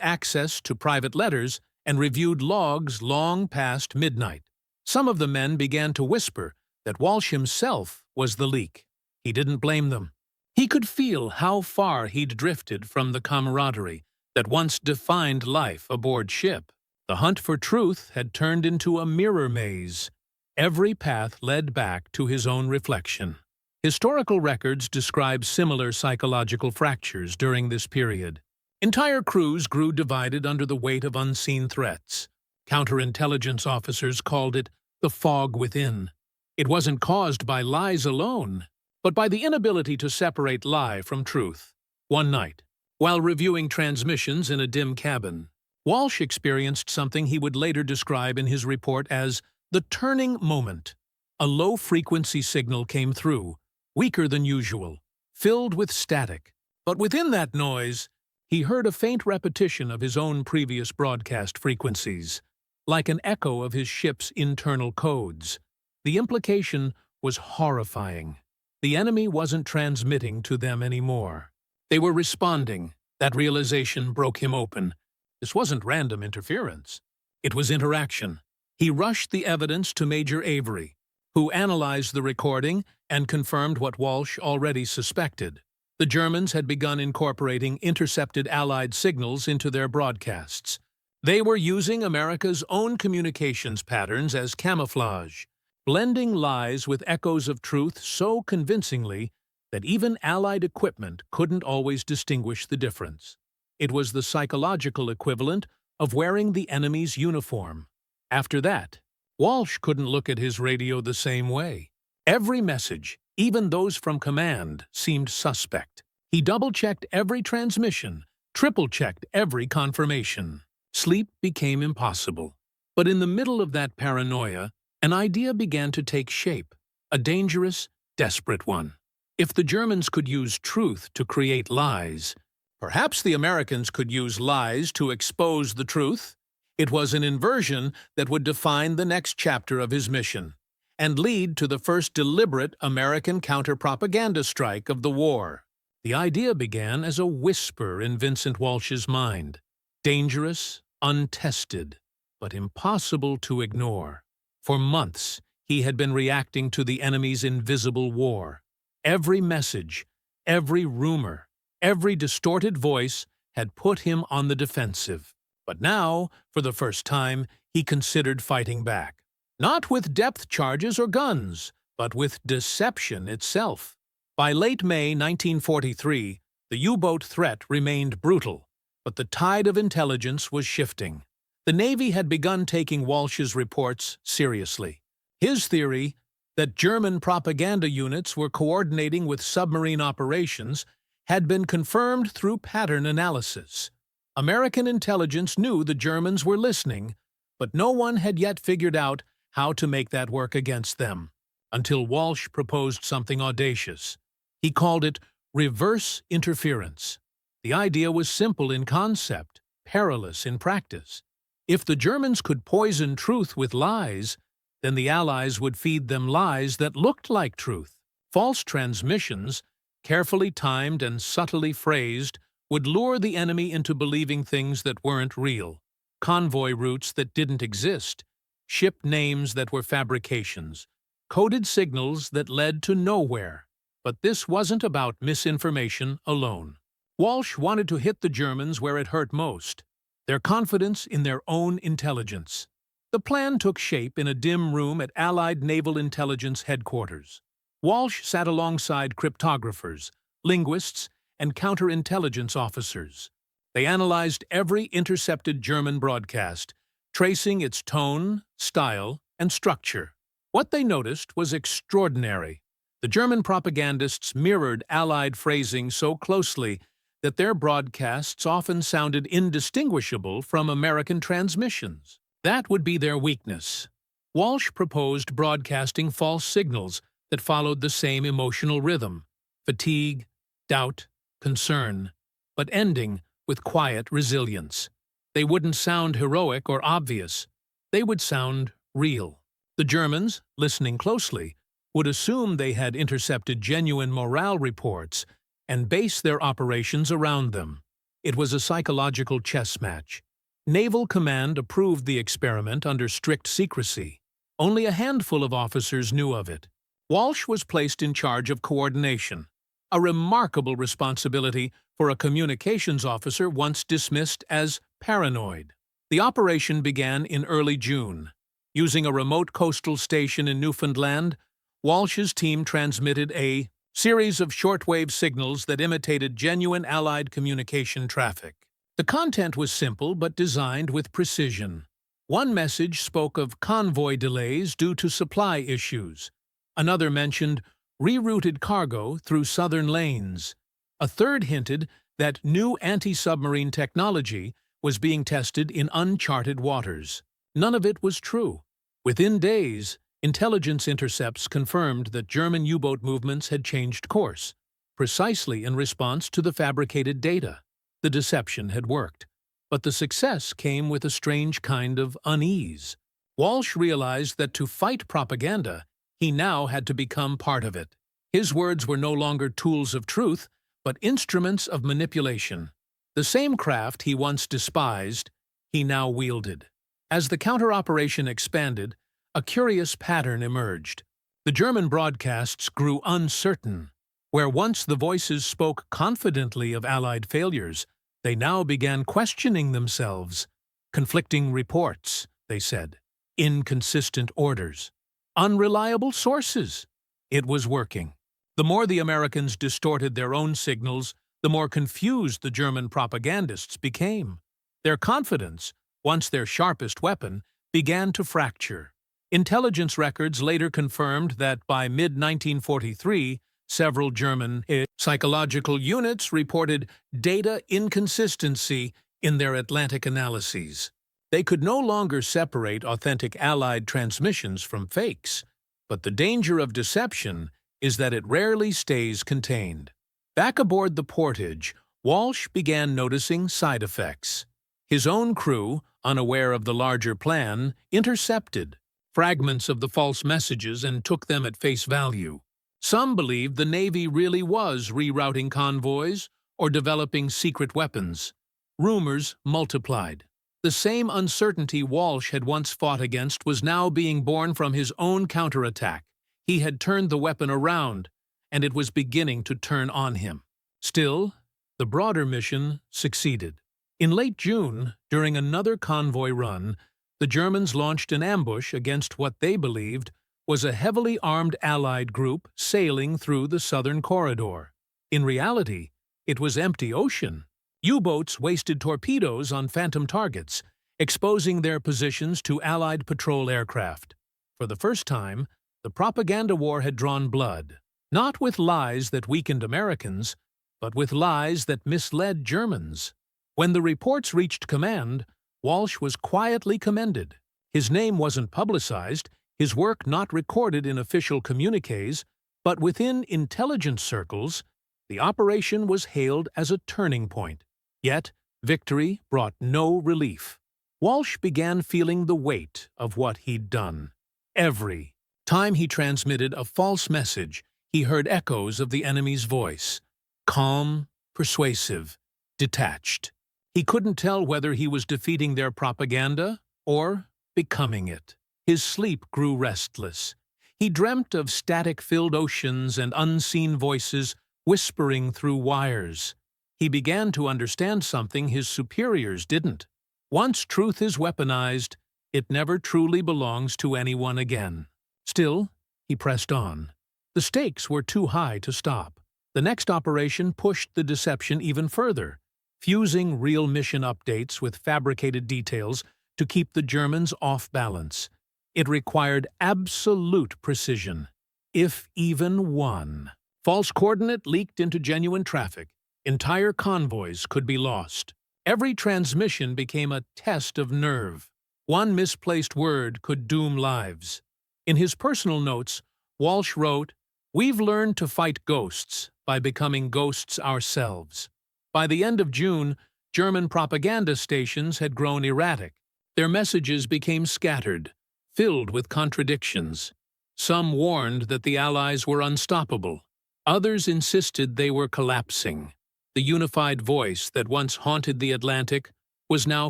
access to private letters, and reviewed logs long past midnight. Some of the men began to whisper that Walsh himself was the leak. He didn't blame them. He could feel how far he'd drifted from the camaraderie that once defined life aboard ship. The hunt for truth had turned into a mirror maze. Every path led back to his own reflection. Historical records describe similar psychological fractures during this period. Entire crews grew divided under the weight of unseen threats. Counterintelligence officers called it the fog within. It wasn't caused by lies alone, but by the inability to separate lie from truth. One night, while reviewing transmissions in a dim cabin, Walsh experienced something he would later describe in his report as the turning moment. A low-frequency signal came through, weaker than usual, filled with static. But within that noise, he heard a faint repetition of his own previous broadcast frequencies, like an echo of his ship's internal codes. The implication was horrifying. The enemy wasn't transmitting to them anymore. They were responding. That realization broke him open. This wasn't random interference. It was interaction. He rushed the evidence to Major Avery, who analyzed the recording and confirmed what Walsh already suspected. The Germans had begun incorporating intercepted Allied signals into their broadcasts. They were using America's own communications patterns as camouflage, blending lies with echoes of truth so convincingly that even Allied equipment couldn't always distinguish the difference. It was the psychological equivalent of wearing the enemy's uniform. After that, Walsh couldn't look at his radio the same way. Every message, even those from command, seemed suspect. He double-checked every transmission, triple-checked every confirmation. Sleep became impossible. But in the middle of that paranoia, an idea began to take shape, a dangerous, desperate one. If the Germans could use truth to create lies, perhaps the Americans could use lies to expose the truth. It was an inversion that would define the next chapter of his mission and lead to the first deliberate American counter-propaganda strike of the war. The idea began as a whisper in Vincent Walsh's mind. Dangerous, untested, but impossible to ignore. For months, he had been reacting to the enemy's invisible war. Every message, every rumor, every distorted voice had put him on the defensive. But now, for the first time, he considered fighting back. Not with depth charges or guns, but with deception itself. By late May 1943, the U-boat threat remained brutal, but the tide of intelligence was shifting. The Navy had begun taking Walsh's reports seriously. His theory that German propaganda units were coordinating with submarine operations had been confirmed through pattern analysis. American intelligence knew the Germans were listening, but no one had yet figured out how to make that work against them, until Walsh proposed something audacious. He called it reverse interference. The idea was simple in concept, perilous in practice. If the Germans could poison truth with lies, then the Allies would feed them lies that looked like truth. False transmissions, carefully timed and subtly phrased, would lure the enemy into believing things that weren't real. Convoy routes that didn't exist, ship names that were fabrications, coded signals that led to nowhere. But this wasn't about misinformation alone. Walsh wanted to hit the Germans where it hurt most, their confidence in their own intelligence. The plan took shape in a dim room at Allied Naval Intelligence Headquarters. Walsh sat alongside cryptographers, linguists, and counterintelligence officers. They analyzed every intercepted German broadcast, tracing its tone, style, and structure. What they noticed was extraordinary. The German propagandists mirrored Allied phrasing so closely that their broadcasts often sounded indistinguishable from American transmissions. That would be their weakness. Walsh proposed broadcasting false signals that followed the same emotional rhythm: fatigue, doubt, concern, but ending with quiet resilience. They wouldn't sound heroic or obvious. They would sound real. The Germans, listening closely, would assume they had intercepted genuine morale reports and base their operations around them. It was a psychological chess match. Naval Command approved the experiment under strict secrecy. Only a handful of officers knew of it. Walsh was placed in charge of coordination, a remarkable responsibility for a communications officer once dismissed as paranoid. The operation began in early June. Using a remote coastal station in Newfoundland, Walsh's team transmitted a series of shortwave signals that imitated genuine Allied communication traffic. The content was simple but designed with precision. One message spoke of convoy delays due to supply issues. Another mentioned rerouted cargo through southern lanes. A third hinted that new anti-submarine technology was being tested in uncharted waters. None of it was true. Within days, intelligence intercepts confirmed that German U-boat movements had changed course, precisely in response to the fabricated data. The deception had worked, but the success came with a strange kind of unease. Walsh realized that to fight propaganda, he now had to become part of it. His words were no longer tools of truth, but instruments of manipulation. The same craft he once despised, he now wielded. As the counter-operation expanded, a curious pattern emerged. The German broadcasts grew uncertain. Where once the voices spoke confidently of Allied failures, they now began questioning themselves. Conflicting reports, they said. Inconsistent orders. Unreliable sources. It was working. The more the Americans distorted their own signals, the more confused the German propagandists became. Their confidence, once their sharpest weapon, began to fracture. Intelligence records later confirmed that by mid-1943, several German psychological units reported data inconsistency in their Atlantic analyses. They could no longer separate authentic Allied transmissions from fakes, but the danger of deception is that it rarely stays contained. Back aboard the Portage, Walsh began noticing side effects. His own crew, unaware of the larger plan, intercepted fragments of the false messages and took them at face value. Some believed the Navy really was rerouting convoys or developing secret weapons. Rumors multiplied. The same uncertainty Walsh had once fought against was now being born from his own counterattack. He had turned the weapon around, and it was beginning to turn on him. Still, the broader mission succeeded. In late June, during another convoy run, the Germans launched an ambush against what they believed was a heavily armed Allied group sailing through the southern corridor. In reality, it was empty ocean. U-boats wasted torpedoes on phantom targets, exposing their positions to Allied patrol aircraft. For the first time, the propaganda war had drawn blood, not with lies that weakened Americans, but with lies that misled Germans. When the reports reached command, Walsh was quietly commended. His name wasn't publicized, his work not recorded in official communiques, but within intelligence circles, the operation was hailed as a turning point. Yet, victory brought no relief. Walsh began feeling the weight of what he'd done. Every time he transmitted a false message, he heard echoes of the enemy's voice. Calm, persuasive, detached. He couldn't tell whether he was defeating their propaganda or becoming it. His sleep grew restless. He dreamt of static-filled oceans and unseen voices whispering through wires. He began to understand something his superiors didn't. Once truth is weaponized, it never truly belongs to anyone again. Still, he pressed on. The stakes were too high to stop. The next operation pushed the deception even further, fusing real mission updates with fabricated details to keep the Germans off balance. It required absolute precision, if even one. False coordinate leaked into genuine traffic. Entire convoys could be lost. Every transmission became a test of nerve. One misplaced word could doom lives. In his personal notes, Walsh wrote, "We've learned to fight ghosts by becoming ghosts ourselves." By the end of June, German propaganda stations had grown erratic. Their messages became scattered, filled with contradictions. Some warned that the Allies were unstoppable. Others insisted they were collapsing. The unified voice that once haunted the Atlantic was now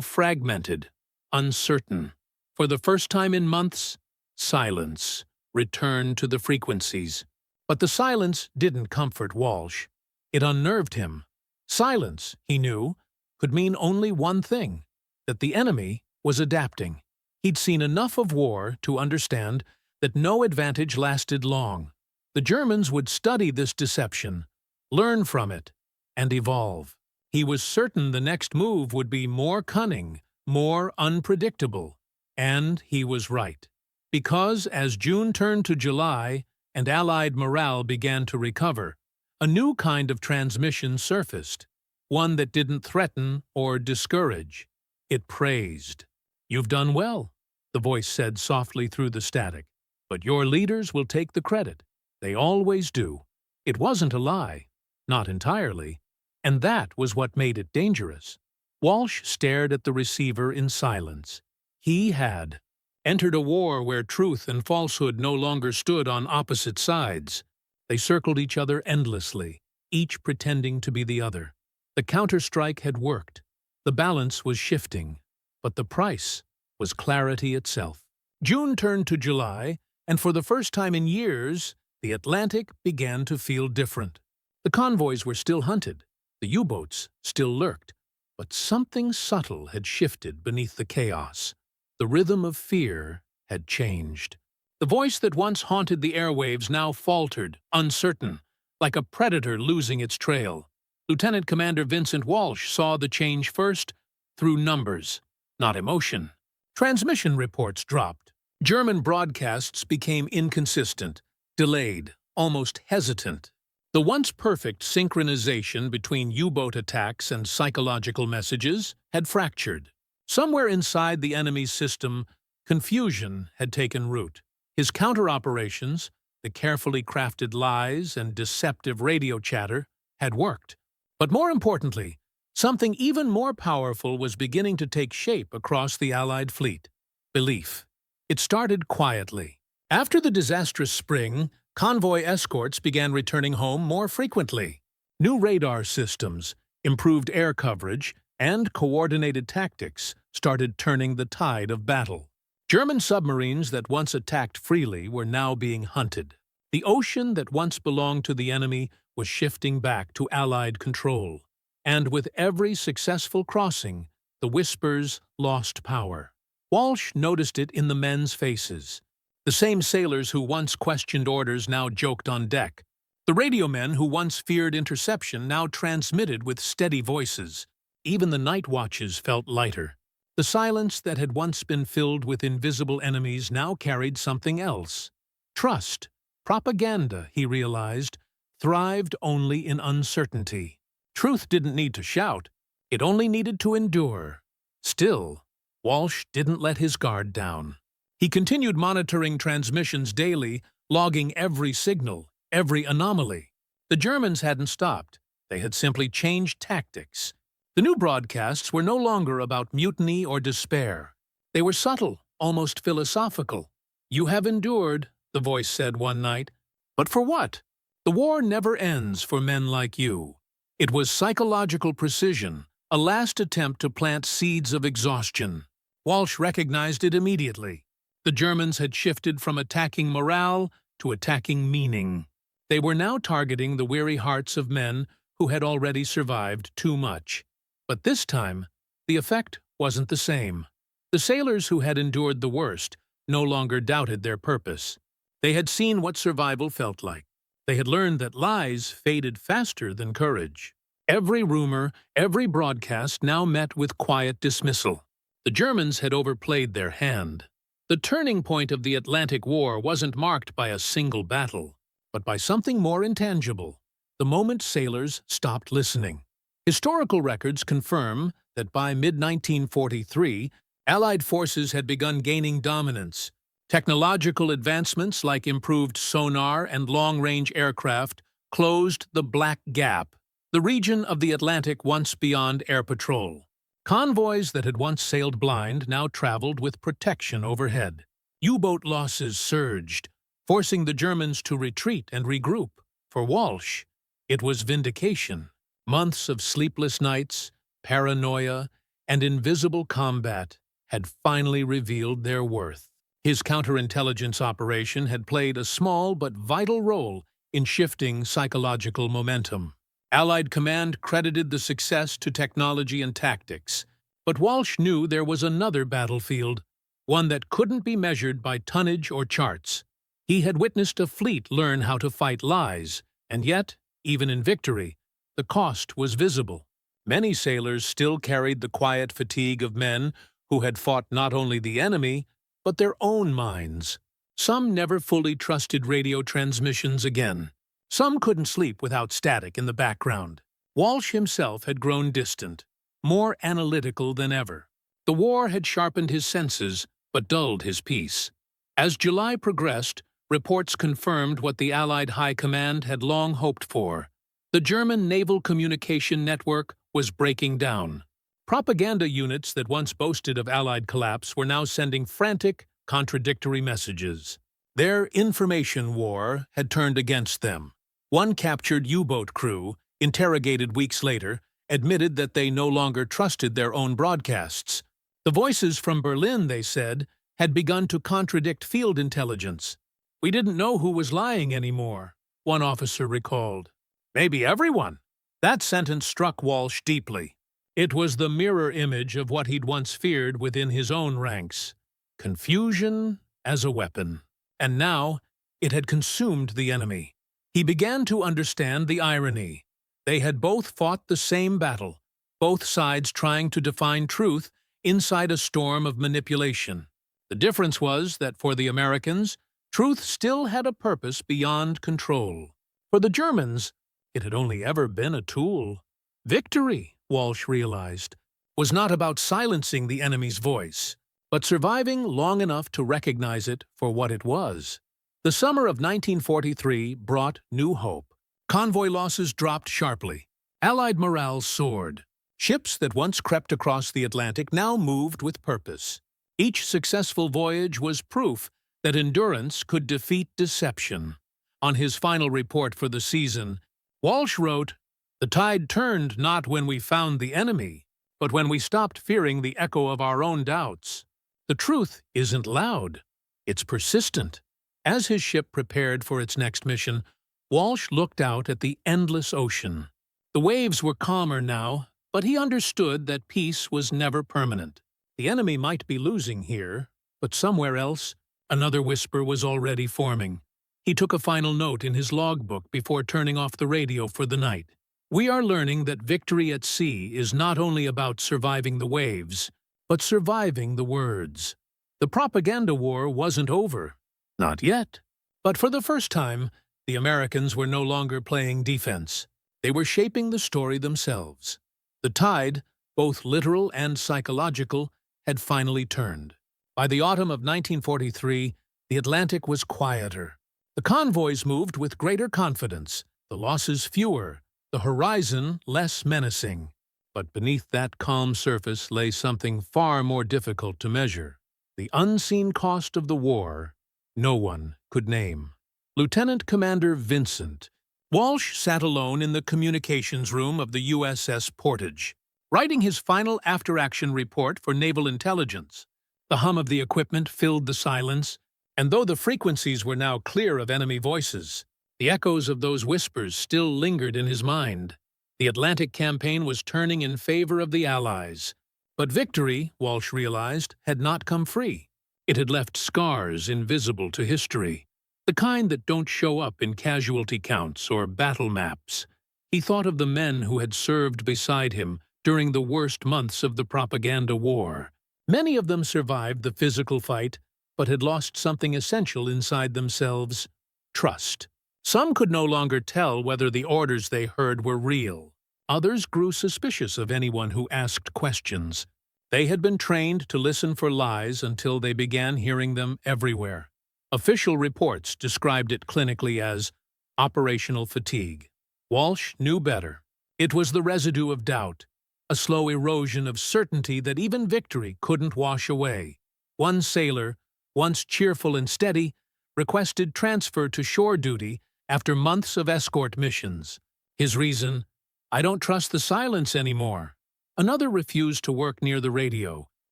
fragmented, uncertain. For the first time in months, silence returned to the frequencies. But the silence didn't comfort Walsh. It unnerved him. Silence, he knew, could mean only one thing, that the enemy was adapting. He'd seen enough of war to understand that no advantage lasted long. The Germans would study this deception, learn from it, and evolve. He was certain the next move would be more cunning, more unpredictable. And he was right. Because as June turned to July and Allied morale began to recover, a new kind of transmission surfaced, one that didn't threaten or discourage. It praised. "You've done well," the voice said softly through the static. "But your leaders will take the credit. They always do." It wasn't a lie. Not entirely. And that was what made it dangerous. Walsh stared at the receiver in silence. He had entered a war where truth and falsehood no longer stood on opposite sides. They circled each other endlessly, each pretending to be the other. The counterstrike had worked. The balance was shifting, but the price was clarity itself. June turned to July, and for the first time in years, the Atlantic began to feel different. The convoys were still hunted. The U-boats still lurked. But something subtle had shifted beneath the chaos. The rhythm of fear had changed. The voice that once haunted the airwaves now faltered, uncertain, like a predator losing its trail. Lieutenant Commander Vincent Walsh saw the change first through numbers, not emotion. Transmission reports dropped. German broadcasts became inconsistent, delayed, almost hesitant. The once perfect synchronization between U-boat attacks and psychological messages had fractured. Somewhere inside the enemy's system, confusion had taken root. His counter-operations, the carefully crafted lies and deceptive radio chatter, had worked. But more importantly, something even more powerful was beginning to take shape across the Allied fleet: belief. It started quietly. After the disastrous spring, convoy escorts began returning home more frequently. New radar systems, improved air coverage, and coordinated tactics started turning the tide of battle. German submarines that once attacked freely were now being hunted. The ocean that once belonged to the enemy was shifting back to Allied control. And with every successful crossing, the whispers lost power. Walsh noticed it in the men's faces. The same sailors who once questioned orders now joked on deck. The radio men who once feared interception now transmitted with steady voices. Even the night watches felt lighter. The silence that had once been filled with invisible enemies now carried something else. Trust, propaganda, he realized, thrived only in uncertainty. Truth didn't need to shout, it only needed to endure. Still, Walsh didn't let his guard down. He continued monitoring transmissions daily, logging every signal, every anomaly. The Germans hadn't stopped. They had simply changed tactics. The new broadcasts were no longer about mutiny or despair. They were subtle, almost philosophical. "You have endured," the voice said one night. "But for what? The war never ends for men like you." It was psychological precision, a last attempt to plant seeds of exhaustion. Walsh recognized it immediately. The Germans had shifted from attacking morale to attacking meaning. They were now targeting the weary hearts of men who had already survived too much. But this time, the effect wasn't the same. The sailors who had endured the worst no longer doubted their purpose. They had seen what survival felt like. They had learned that lies faded faster than courage. Every rumor, every broadcast now met with quiet dismissal. The Germans had overplayed their hand. The turning point of the Atlantic War wasn't marked by a single battle, but by something more intangible: the moment sailors stopped listening. Historical records confirm that by mid-1943, Allied forces had begun gaining dominance. Technological advancements like improved sonar and long-range aircraft closed the Black Gap, the region of the Atlantic once beyond air patrol. Convoys that had once sailed blind now traveled with protection overhead. U-boat losses surged, forcing the Germans to retreat and regroup. For Walsh, it was vindication. Months of sleepless nights, paranoia, and invisible combat had finally revealed their worth. His counterintelligence operation had played a small but vital role in shifting psychological momentum. Allied command credited the success to technology and tactics, but Walsh knew there was another battlefield, one that couldn't be measured by tonnage or charts. He had witnessed a fleet learn how to fight lies, and yet, even in victory, the cost was visible. Many sailors still carried the quiet fatigue of men who had fought not only the enemy, but their own minds. Some never fully trusted radio transmissions again. Some couldn't sleep without static in the background. Walsh himself had grown distant, more analytical than ever. The war had sharpened his senses, but dulled his peace. As July progressed, reports confirmed what the Allied High Command had long hoped for. The German naval communication network was breaking down. Propaganda units that once boasted of Allied collapse were now sending frantic, contradictory messages. Their information war had turned against them. One captured U-boat crew, interrogated weeks later, admitted that they no longer trusted their own broadcasts. The voices from Berlin, they said, had begun to contradict field intelligence. "We didn't know who was lying anymore," one officer recalled. "Maybe everyone." That sentence struck Walsh deeply. It was the mirror image of what he'd once feared within his own ranks: confusion as a weapon. And now, it had consumed the enemy. He began to understand the irony. They had both fought the same battle, both sides trying to define truth inside a storm of manipulation. The difference was that for the Americans, truth still had a purpose beyond control. For the Germans, it had only ever been a tool. Victory, Walsh realized, was not about silencing the enemy's voice, but surviving long enough to recognize it for what it was. The summer of 1943 brought new hope. Convoy losses dropped sharply. Allied morale soared. Ships that once crept across the Atlantic now moved with purpose. Each successful voyage was proof that endurance could defeat deception. On his final report for the season, Walsh wrote, "The tide turned not when we found the enemy, but when we stopped fearing the echo of our own doubts. The truth isn't loud, it's persistent." As his ship prepared for its next mission, Walsh looked out at the endless ocean. The waves were calmer now, but he understood that peace was never permanent. The enemy might be losing here, but somewhere else, another whisper was already forming. He took a final note in his logbook before turning off the radio for the night. "We are learning that victory at sea is not only about surviving the waves, but surviving the words." The propaganda war wasn't over. Not yet. But for the first time, the Americans were no longer playing defense. They were shaping the story themselves. The tide, both literal and psychological, had finally turned. By the autumn of 1943, the Atlantic was quieter. The convoys moved with greater confidence, the losses fewer, the horizon less menacing. But beneath that calm surface lay something far more difficult to measure: the unseen cost of the war no one could name. Lieutenant Commander Vincent Walsh sat alone in the communications room of the USS Portage, writing his final after-action report for naval intelligence. The hum of the equipment filled the silence, and though the frequencies were now clear of enemy voices, the echoes of those whispers still lingered in his mind. The Atlantic campaign was turning in favor of the Allies. But victory, Walsh realized, had not come free. It had left scars invisible to history, the kind that don't show up in casualty counts or battle maps. He thought of the men who had served beside him during the worst months of the propaganda war. Many of them survived the physical fight, but had lost something essential inside themselves: trust. Some could no longer tell whether the orders they heard were real. Others grew suspicious of anyone who asked questions. They had been trained to listen for lies until they began hearing them everywhere. Official reports described it clinically as operational fatigue. Walsh knew better. It was the residue of doubt, a slow erosion of certainty that even victory couldn't wash away. One sailor, once cheerful and steady, requested transfer to shore duty after months of escort missions. His reason: "I don't trust the silence anymore." Another refused to work near the radio,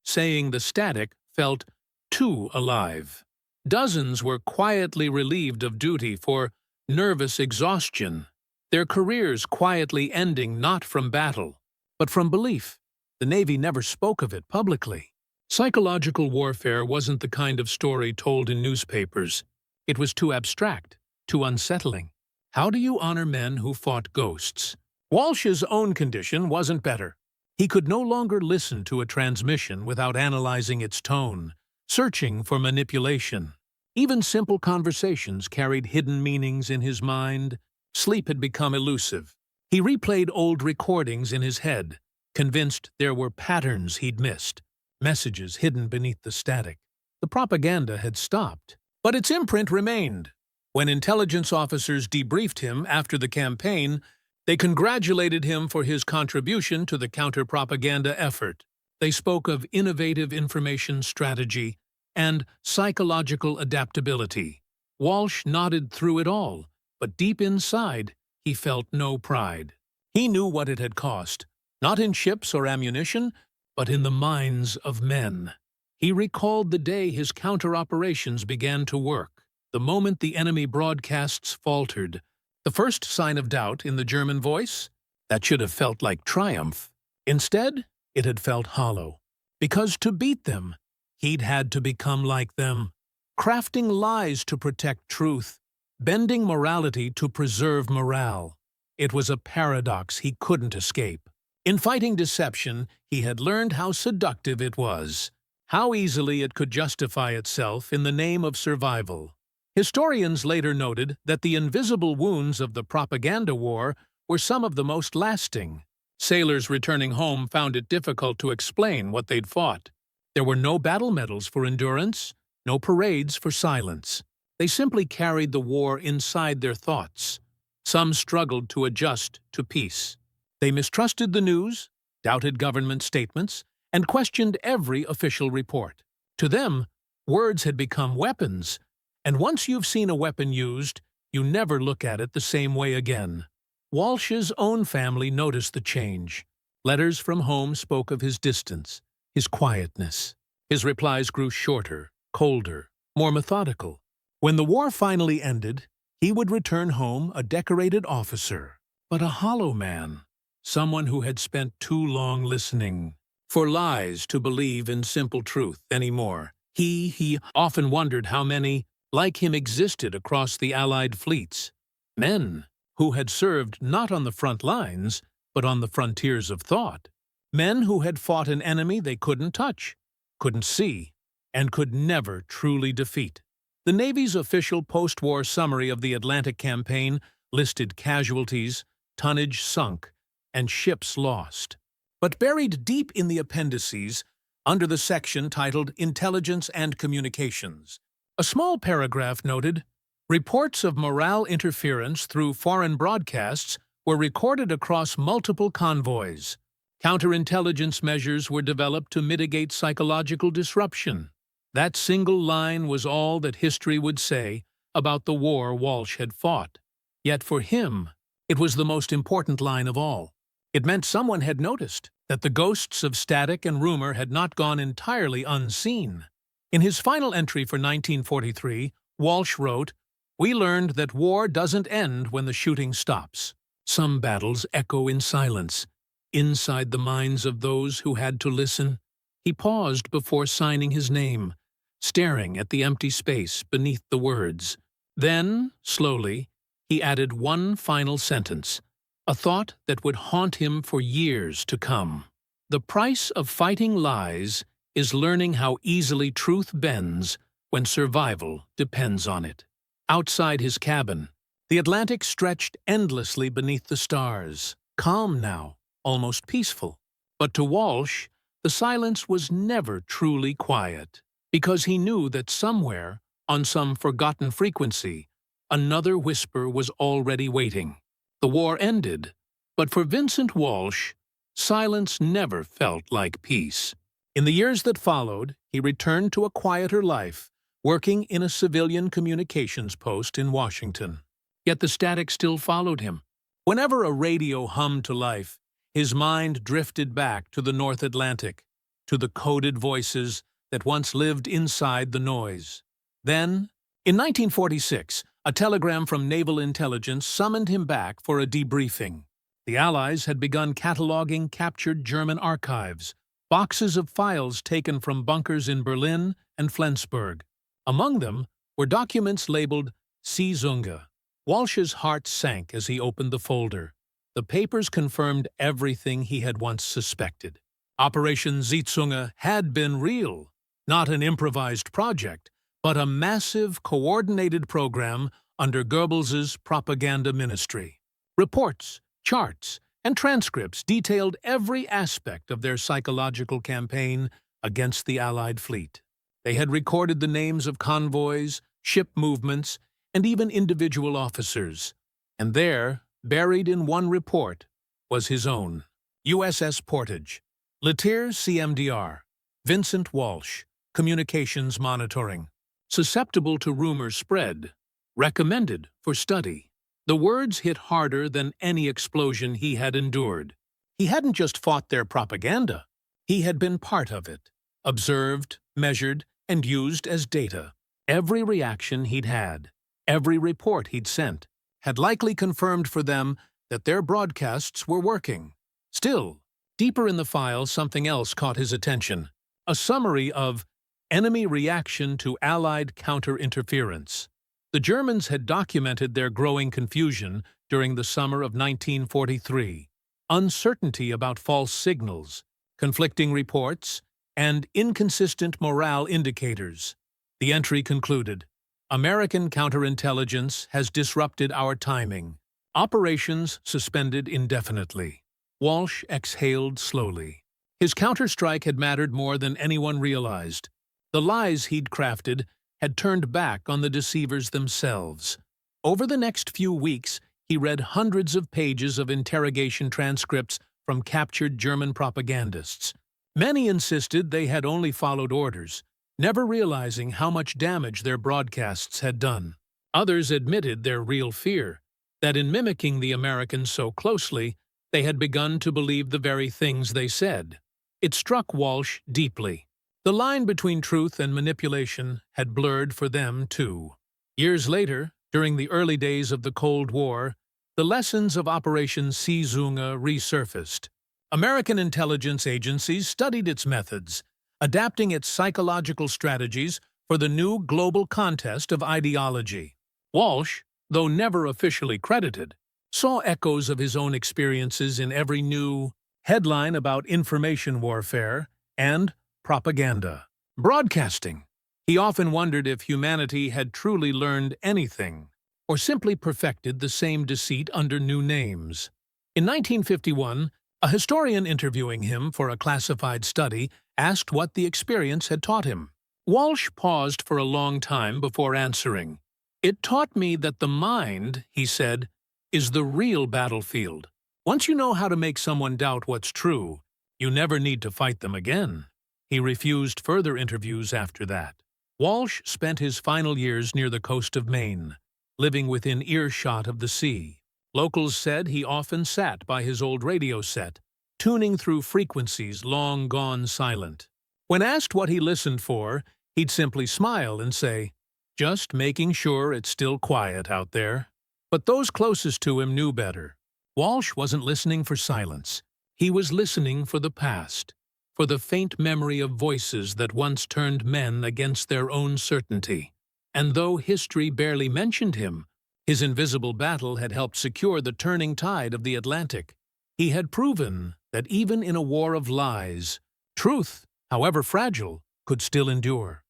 saying the static felt too alive. Dozens were quietly relieved of duty for nervous exhaustion, their careers quietly ending not from battle, but from belief. The Navy never spoke of it publicly. Psychological warfare wasn't the kind of story told in newspapers. It was too abstract, too unsettling. How do you honor men who fought ghosts? Walsh's own condition wasn't better. He could no longer listen to a transmission without analyzing its tone, searching for manipulation. Even simple conversations carried hidden meanings in his mind. Sleep had become elusive. He replayed old recordings in his head, convinced there were patterns he'd missed, messages hidden beneath the static. The propaganda had stopped, but its imprint remained. When intelligence officers debriefed him after the campaign, they congratulated him for his contribution to the counter-propaganda effort. They spoke of innovative information strategy and psychological adaptability. Walsh nodded through it all, but deep inside, he felt no pride. He knew what it had cost, not in ships or ammunition, but in the minds of men. He recalled the day his counter-operations began to work, the moment the enemy broadcasts faltered. The first sign of doubt in the German voice? That should have felt like triumph. Instead, it had felt hollow. Because to beat them, he'd had to become like them, crafting lies to protect truth, bending morality to preserve morale. It was a paradox he couldn't escape. In fighting deception, he had learned how seductive it was, how easily it could justify itself in the name of survival. Historians later noted that the invisible wounds of the propaganda war were some of the most lasting. Sailors returning home found it difficult to explain what they'd fought. There were no battle medals for endurance, no parades for silence. They simply carried the war inside their thoughts. Some struggled to adjust to peace. They mistrusted the news, doubted government statements, and questioned every official report. To them, words had become weapons, and once you've seen a weapon used, you never look at it the same way again. Walsh's own family noticed the change. Letters from home spoke of his distance, his quietness. His replies grew shorter, colder, more methodical. When the war finally ended, he would return home a decorated officer, but a hollow man, someone who had spent too long listening for lies to believe in simple truth anymore. He often wondered how many like him existed across the Allied fleets. Men who had served not on the front lines, but on the frontiers of thought. Men who had fought an enemy they couldn't touch, couldn't see, and could never truly defeat. The Navy's official post-war summary of the Atlantic campaign listed casualties, tonnage sunk, and ships lost. But buried deep in the appendices, under the section titled Intelligence and Communications, a small paragraph noted, "Reports of morale interference through foreign broadcasts were recorded across multiple convoys. Counterintelligence measures were developed to mitigate psychological disruption." That single line was all that history would say about the war Walsh had fought. Yet for him, it was the most important line of all. It meant someone had noticed that the ghosts of static and rumor had not gone entirely unseen. In his final entry for 1943, Walsh wrote, "We learned that war doesn't end when the shooting stops. Some battles echo in silence, inside the minds of those who had to listen." He paused before signing his name, staring at the empty space beneath the words. Then, slowly, he added one final sentence, a thought that would haunt him for years to come. "The price of fighting lies is learning how easily truth bends when survival depends on it." Outside his cabin, the Atlantic stretched endlessly beneath the stars, calm now, almost peaceful. But to Walsh, the silence was never truly quiet, because he knew that somewhere, on some forgotten frequency, another whisper was already waiting. The war ended, but for Vincent Walsh, silence never felt like peace. In the years that followed, he returned to a quieter life, working in a civilian communications post in Washington. Yet the static still followed him. Whenever a radio hummed to life, his mind drifted back to the North Atlantic, to the coded voices that once lived inside the noise. Then, in 1946, a telegram from Naval Intelligence summoned him back for a debriefing. The Allies had begun cataloging captured German archives, boxes of files taken from bunkers in Berlin and Flensburg. Among them were documents labeled Seezunge. Walsh's heart sank as he opened the folder. The papers confirmed everything he had once suspected. Operation Seezunge had been real, not an improvised project, but a massive, coordinated program under Goebbels's propaganda ministry. Reports, charts, and transcripts detailed every aspect of their psychological campaign against the Allied fleet. They had recorded the names of convoys, ship movements, and even individual officers. And there, buried in one report, was his own. USS Portage, Latir CMDR, Vincent Walsh, Communications Monitoring. Susceptible to rumor spread. Recommended for study. The words hit harder than any explosion he had endured. He hadn't just fought their propaganda. He had been part of it. Observed, measured, and used as data. Every reaction he'd had, every report he'd sent, had likely confirmed for them that their broadcasts were working. Still, deeper in the file, something else caught his attention. A summary of enemy reaction to Allied counterinterference. The Germans had documented their growing confusion during the summer of 1943, uncertainty about false signals, conflicting reports, and inconsistent morale indicators. The entry concluded, "American counterintelligence has disrupted our timing. Operations suspended indefinitely." Walsh exhaled slowly. His counterstrike had mattered more than anyone realized. The lies he'd crafted had turned back on the deceivers themselves. Over the next few weeks, he read hundreds of pages of interrogation transcripts from captured German propagandists. Many insisted they had only followed orders, never realizing how much damage their broadcasts had done. Others admitted their real fear, that in mimicking the Americans so closely, they had begun to believe the very things they said. It struck Walsh deeply. The line between truth and manipulation had blurred for them, too. Years later, during the early days of the Cold War, the lessons of Operation Seezunge resurfaced. American intelligence agencies studied its methods, adapting its psychological strategies for the new global contest of ideology. Walsh, though never officially credited, saw echoes of his own experiences in every new headline about information warfare and propaganda. Broadcasting. He often wondered if humanity had truly learned anything, or simply perfected the same deceit under new names. In 1951, a historian interviewing him for a classified study asked what the experience had taught him. Walsh paused for a long time before answering. "It taught me that the mind," he said, "is the real battlefield. Once you know how to make someone doubt what's true, you never need to fight them again." He refused further interviews after that. Walsh spent his final years near the coast of Maine, living within earshot of the sea. Locals said he often sat by his old radio set, tuning through frequencies long gone silent. When asked what he listened for, he'd simply smile and say, "Just making sure it's still quiet out there." But those closest to him knew better. Walsh wasn't listening for silence. He was listening for the past, for the faint memory of voices that once turned men against their own certainty. And though history barely mentioned him, his invisible battle had helped secure the turning tide of the Atlantic. He had proven that even in a war of lies, truth, however fragile, could still endure.